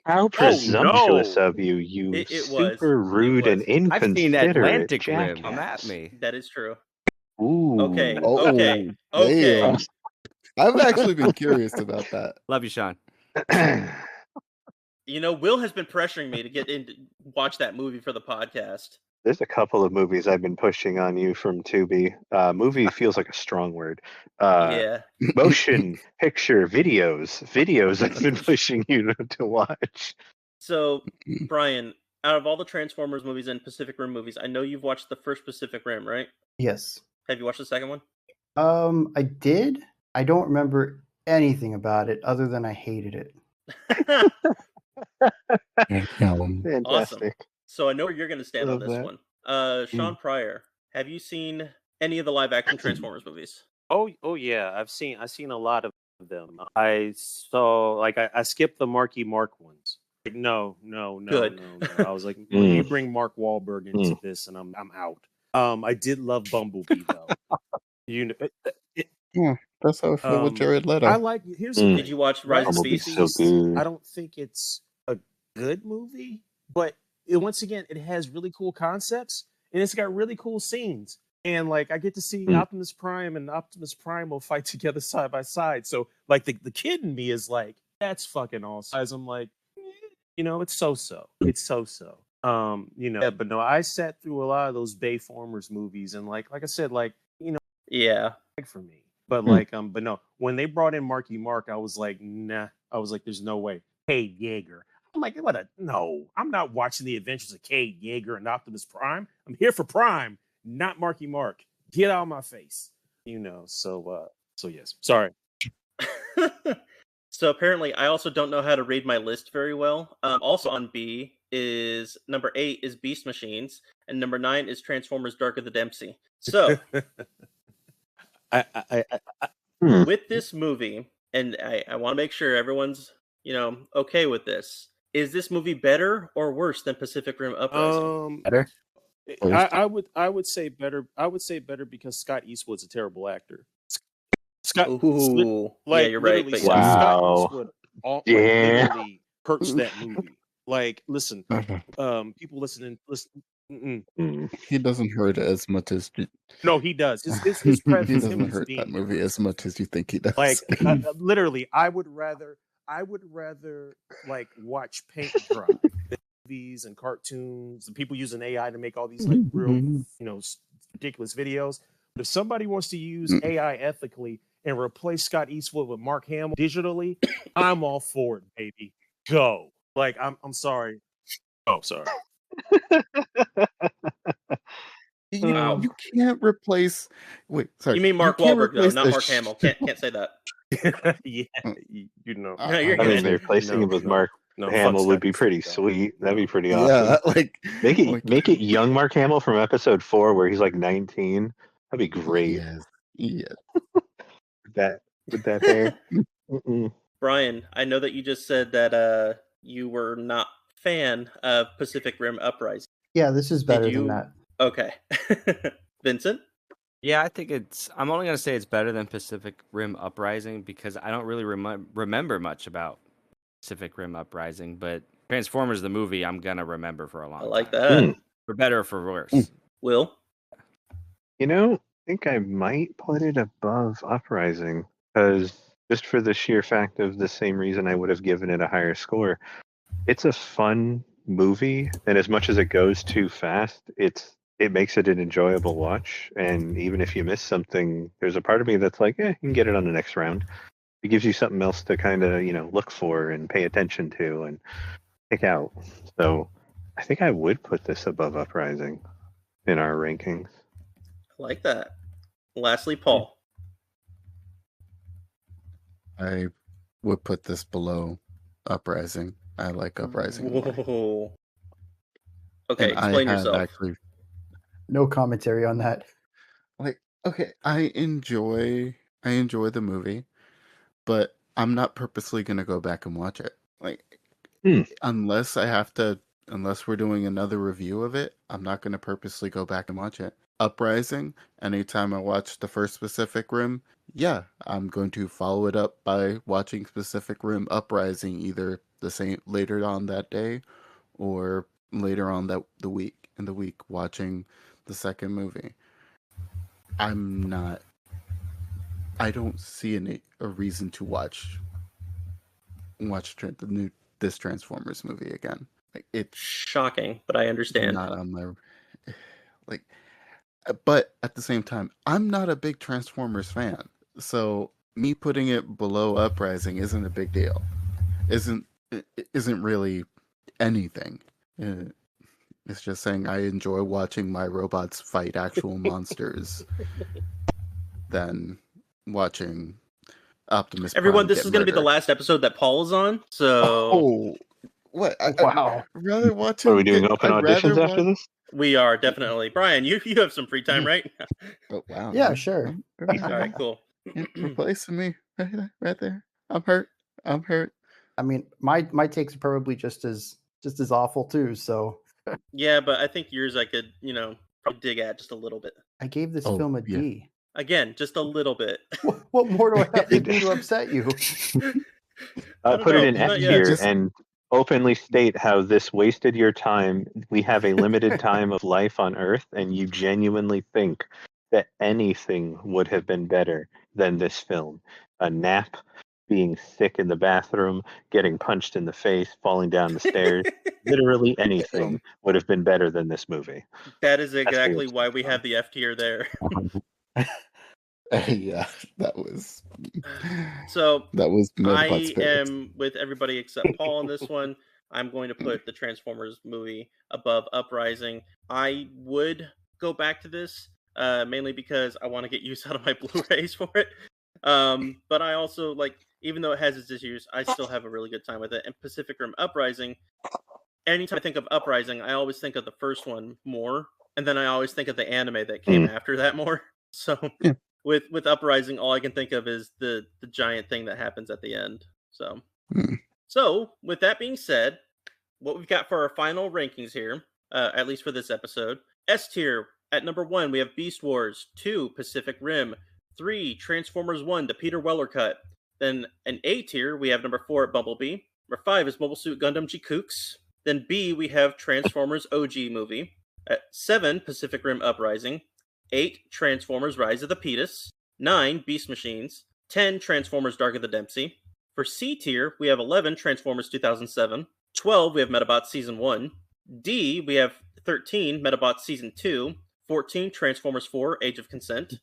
How presumptuous of you, It super rude and inconsiderate. I've seen Atlantic jackass. Rim. Come at me. That is true. Ooh. Okay. Damn. I've actually been curious about that. Love you, Shawn. Will has been pressuring me to get in to watch that movie for the podcast. There's a couple of movies I've been pushing on you from Tubi. Movie feels like a strong word. Yeah. Motion picture videos I've been pushing you to watch. So, Bryan, out of all the Transformers movies and Pacific Rim movies, I know you've watched the first Pacific Rim, right? Yes. Have you watched the second one? I did. I don't remember anything about it other than I hated it. Fantastic. Awesome. So I know where you're going to stand on Love this that. one. Shawn Pryor, have you seen any of the live-action Transformers movies? Oh yeah, I've seen a lot of them. I skipped the Marky Mark ones. No. Good. I was like, when you bring Mark Wahlberg into this, and I'm out. I did love Bumblebee though. That's how I feel with Jared Leto. I like. Did you watch Rise of the Bumblebee's Beasts? so good. I don't think it's a good movie, but once again, it has really cool concepts and it's got really cool scenes. And like, I get to see Optimus Prime and Optimus Prime will fight together side by side. So like the kid in me is like, that's fucking awesome. As I'm like, it's so-so. It's so-so. But no, I sat through a lot of those Bayformers movies and like I said, Yeah. for me. But but no, when they brought in Marky Mark, I was like, nah. I was like, there's no way. Cade Yeager. I'm like, no, I'm not watching the adventures of Cade Yeager and Optimus Prime. I'm here for Prime, not Marky Mark. Get out of my face. So yes. Sorry. So apparently I also don't know how to read my list very well. Also on B is number 8 is Beast Machines, and number 9 is Transformers Dark of the Dempsey. So with this movie, and I want to make sure everyone's okay with this. Is this movie better or worse than Pacific Rim Uprising? Better. I would say better. I would say better because Scott Eastwood's a terrible actor. Scott, yeah, you're right. But wow. Scott Eastwood literally hurts that movie. Like, listen, people listen. He doesn't hurt it as much as No, he does. His he presence doesn't hurt that movie as much as you think he does. Like, literally, I would rather like watch paint dry movies and cartoons and people using AI to make all these like real, ridiculous videos. But if somebody wants to use AI ethically and replace Scott Eastwood with Mark Hamill digitally, I'm all for it, baby. Go. Like, I'm sorry. Oh, sorry. You can't replace. Wait, sorry. You mean Mark Wahlberg, though, not Mark Hamill. Hamill. Can't say that. Yeah, No, you're I mean, good. they're replacing him with Mark No, fuck Hamill would Scott be pretty Disick, though. sweet. That'd be pretty Yeah, awesome. like Make it young Mark Hamill from episode 4 where he's like 19. That'd be great. yes, yes. With that hair. Mm-mm. Bryan, I know that you just said that you were not fan of Pacific Rim Uprising. Yeah, this is better you- than that. Okay. Vincent? Yeah, I think I'm only going to say it's better than Pacific Rim Uprising because I don't really remember much about Pacific Rim Uprising, but Transformers the movie I'm going to remember for a long I like time. that. For better or for worse. Will? You know, I think I might put it above Uprising because just for the sheer fact of the same reason I would have given it a higher score. It's a fun movie, and as much as it goes too fast, it makes it an enjoyable watch. And even if you miss something, there's a part of me that's like, you can get it on the next round. It gives you something else to kind of, look for and pay attention to and pick out. So I think I would put this above Uprising in our rankings. I like that. Lastly, Paul. I would put this below Uprising. I like Uprising more. Whoa. Okay, And explain I have yourself. actually No commentary on that. like okay, I enjoy the movie, but I'm not purposely gonna go back and watch it. Unless we're doing another review of it, I'm not gonna purposely go back and watch it. Uprising, anytime I watch the first Pacific Rim, yeah, I'm going to follow it up by watching Pacific Rim Uprising either the same later on that day or later on the week watching the second movie. I don't see a reason to watch this Transformers movie again. Like, it's Shocking, but I understand. not on my but at the same time, I'm not a big Transformers fan, so me putting it below Uprising isn't a big deal. Isn't really anything. It's just saying I enjoy watching my robots fight actual monsters than watching Optimus Everyone, Prime this get is going to be the murdered. last episode that Paul is on, so Oh, what? Wow. I'd rather watch Are him we doing get- open I'd rather auditions after watch- this? we are definitely. Bryan, you have some free time, right? Oh, wow. Yeah, sure. All right, cool. Yeah, replacing me right there. I'm hurt. I mean, my takes are probably just as awful too. So Yeah, but I think yours I could, probably dig at just a little bit. I gave this Oh, film a yeah. D. Again, just a little bit. What more do I have to do to upset you? I don't Put it know, in not F yet. tier Just- and openly state how this wasted your time. We have a limited time of life on Earth, and you genuinely think that anything would have been better than this film. A nap, being sick in the bathroom, getting punched in the face, falling down the stairs. Literally anything would have been better than this movie. That is exactly where it's why we from. have the F tier there. Yeah, that was So Medbot I Spirits. am with everybody except Paul on this one. I'm going to put the Transformers movie above Uprising. I would go back to this mainly because I want to get use out of my Blu-rays for it. But I also even though it has its issues, I still have a really good time with it. And Pacific Rim Uprising, anytime I think of Uprising, I always think of the first one more, and then I always think of the anime that came after that more. So Yeah. with Uprising, all I can think of is the giant thing that happens at the end. So So with that being said, what we've got for our final rankings here, at least for this episode, S tier at number 1 we have Beast Wars, 2 Pacific Rim, 3 Transformers 1 the Peter Weller cut. Then an A tier we have number 4 at Bumblebee. Number 5 is Mobile Suit Gundam G Kooks. Then B we have Transformers OG movie. At 7 Pacific Rim Uprising. 8 Transformers Rise of the Petus. 9 Beast Machines. 10 Transformers Dark of the Dempsey. For C tier we have 11 Transformers 2007. 12 we have Metabots Season 1. D we have 13 Metabots Season 2. 14 Transformers 4 Age of Consent.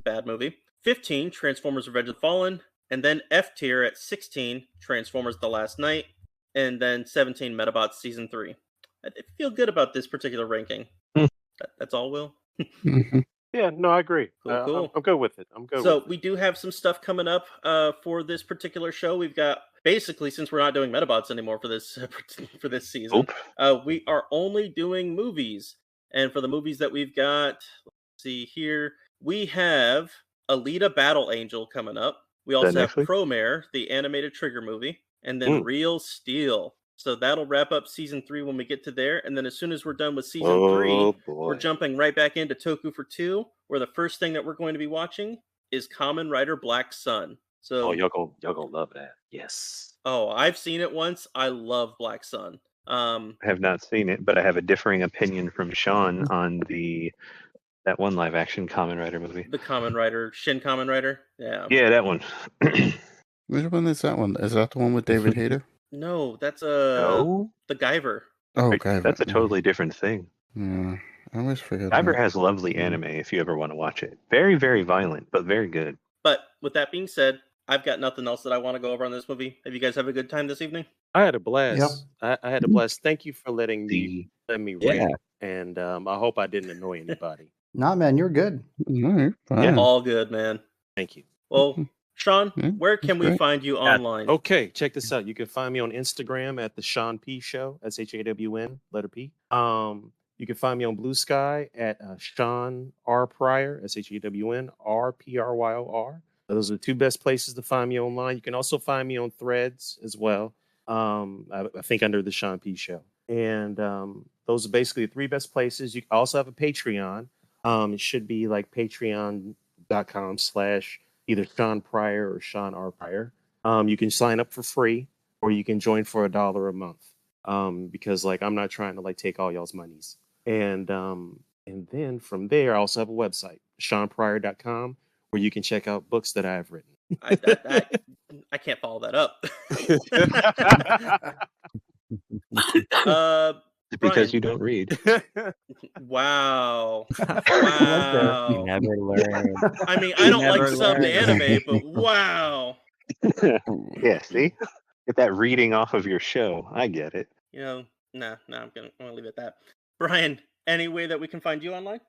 Bad movie. 15 Transformers Revenge of the Fallen. And then F tier at 16 Transformers The Last Night. And then 17 Metabots Season 3. I feel good about this particular ranking. That's all, Will? Yeah, no, I agree. Cool. I'm good with it. I'm good So with it. we do have some stuff coming up for this particular show. We've got basically, since we're not doing Metabots anymore for this season, Nope. we are only doing movies. And for the movies that we've got, let's see here, we have Alita Battle Angel coming up. We Is that also have next week? Promare, the animated Trigger movie, and then Real Steel. So that'll wrap up season 3 when we get to there. And then as soon as we're done with season 3, Oh we're boy. jumping right back into Toku for 2, where the first thing that we're going to be watching is Kamen Rider Black Sun. So, Oh, y'all gonna love that. Yes. oh, I've seen it once. I love Black Sun. I have not seen it, but I have a differing opinion from Shawn on that one live action Kamen Rider movie. The Kamen Rider, Shin Kamen Rider. Yeah. Yeah, that one. Which one is that one? Is that the one with David Hayter? No, that's No, the Guyver. Oh, Right, Guyver. that's a totally different thing. Yeah, I always forget. Guyver that. has lovely anime if you ever want to watch it. Very, very violent, but very good. But with that being said, I've got nothing else that I want to go over on this movie. Have you guys have a good time this evening? I had a blast. I had a blast. Thank you for letting me Yeah. rant, and I hope I didn't annoy anybody. Nah, man, you're good. All right, fine. All good, man. Thank you. Well, Shawn, Yeah, where can that's we great. find you online? Okay, check this out. You can find me on Instagram at the Shawn P Show, SHAWN, letter P. You can find me on Blue Sky at Shawn R Pryor, SHAWN RPRYOR. Those are the 2 best places to find me online. You can also find me on Threads as well. I think under the Shawn P Show. And those are basically the 3 best places. You also have a Patreon. It should be like patreon.com/ either Shawn Pryor or Shawn R Pryor. You can sign up for free, or you can join for $1 a month. Because like I'm not trying to like take all y'all's monies. And then from there, I also have a website, shawnpryor.com, where you can check out books that I have written. I can't follow that up. Because Bryan. you don't read. Wow. You Wow. never learn. I mean, I don't like never sub to learn. anime, but wow. Yeah, see? Get that reading off of your show. I get it. You know, I'm gonna leave it at that. Bryan, any way that we can find you online?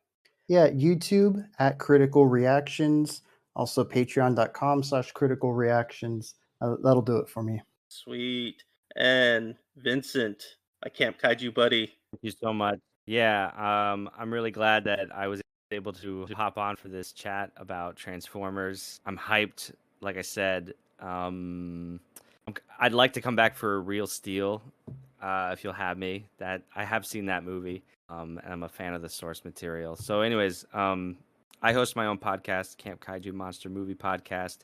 Yeah, YouTube at Critical Reactions. Also patreon.com/Critical Reactions. That'll do it for me. Sweet. And Vincent, a Camp Kaiju buddy. Thank you so much. Yeah, I'm really glad that I was able to hop on for this chat about Transformers. I'm hyped. Like I said, I'd like to come back for Real Steel, if you'll have me. That I have seen that movie, and I'm a fan of the source material. So, anyways, I host my own podcast, Camp Kaiju Monster Movie Podcast.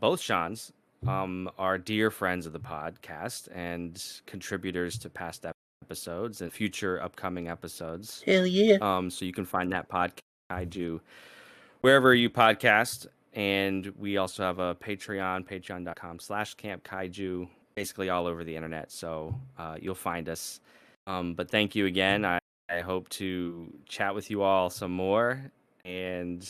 Both Shawns are dear friends of the podcast and contributors to past episodes and future upcoming episodes. Hell yeah. So you can find that podcast, Kaiju, wherever you podcast. And we also have a Patreon, patreon.com/Camp Kaiju, basically all over the internet. So you'll find us. But thank you again. I hope to chat with you all some more. And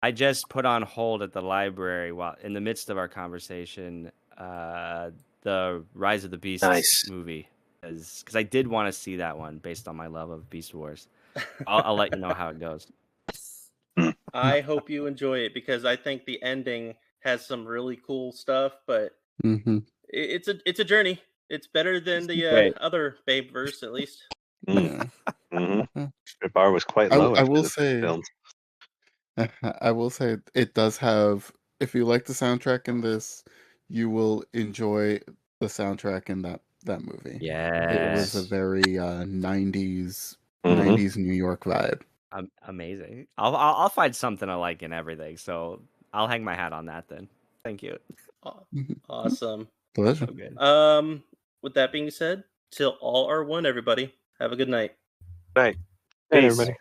I just put on hold at the library while in the midst of our conversation the Rise of the Beasts movie, because I did want to see that one based on my love of Beast Wars. I'll let you know how it goes. I hope you enjoy it, because I think the ending has some really cool stuff, but it's a journey. It's better than the other Babe verse, at least. Yeah. The bar was quite low. I will say, I will say it does have. If you like the soundtrack in this, you will enjoy the soundtrack in that movie. Yes. It was a very 90s New York vibe. Amazing. I'll find something I like in everything, so I'll hang my hat on that then. Thank you. Awesome. Pleasure. So good. With that being said, till all are one, everybody. Have a good night. Night. Hey, Peace. everybody.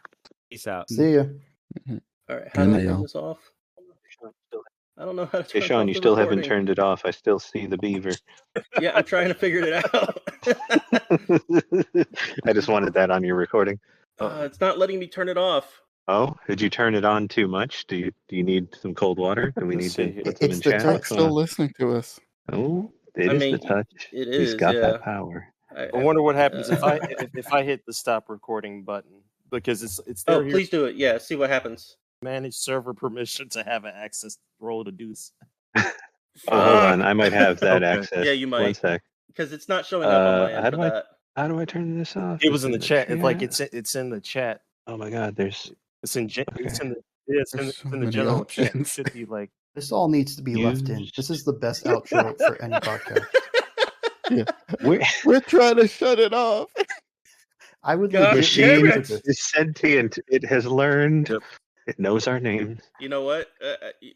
Peace out. See ya. All right, how do I Good turn night. this off? I don't know how to turn Hey, Shawn, off you the still haven't recording. turned it off. I still see the beaver. Yeah, I'm trying to figure it out. I just wanted that on your recording. It's not letting me turn it off. Oh, did you turn it on too much? Do you need some cold water? Do we need Let's to see here. put some It's in the chat? touch. What's Still going on? listening to us. Oh, it I is mean, the touch. it He's is, got yeah. that power. I wonder what happens if I hit the stop recording button, because it's there. Oh, here. please do it. Yeah, see what happens. Manage server permission to have an access roll to deuce. Oh, hold on. I might have that Okay. access. Yeah, you One might. sec. Because it's not showing up on my How end do for I that. how do I turn this off? It was in the chat. It's like chat? it's in the chat. Oh my god, there's It's in okay. it's in the There's so the many general chat. It options. should be like This all needs to be left in. This is the best outro for any podcast. Yeah. We're- We're trying to shut it off. I would God legit machine listen to this. is sentient. It has learned. Yep. It knows our names. You know what?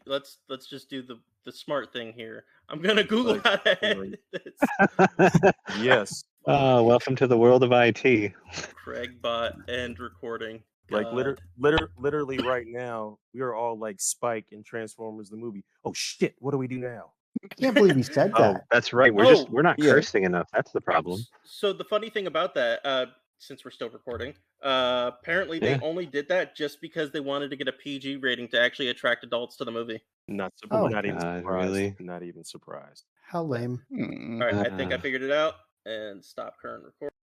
Let's just do the smart thing here. I'm gonna Google Like, how to like- edit this. yes, Welcome to the world of IT. Craigbot and recording. like God. literally right now we are all like Spike in Transformers the movie. Oh shit! What do we do now? I can't believe he said Oh, that. that's right. Oh, We're not yeah. cursing enough. That's the problem. So the funny thing about that, since we're still recording, apparently they Yeah. only did that just because they wanted to get a PG rating to actually attract adults to the movie. Not Oh, not even God, surprised. really? Not even surprised. How lame. All right, I think I figured it out and stop current record.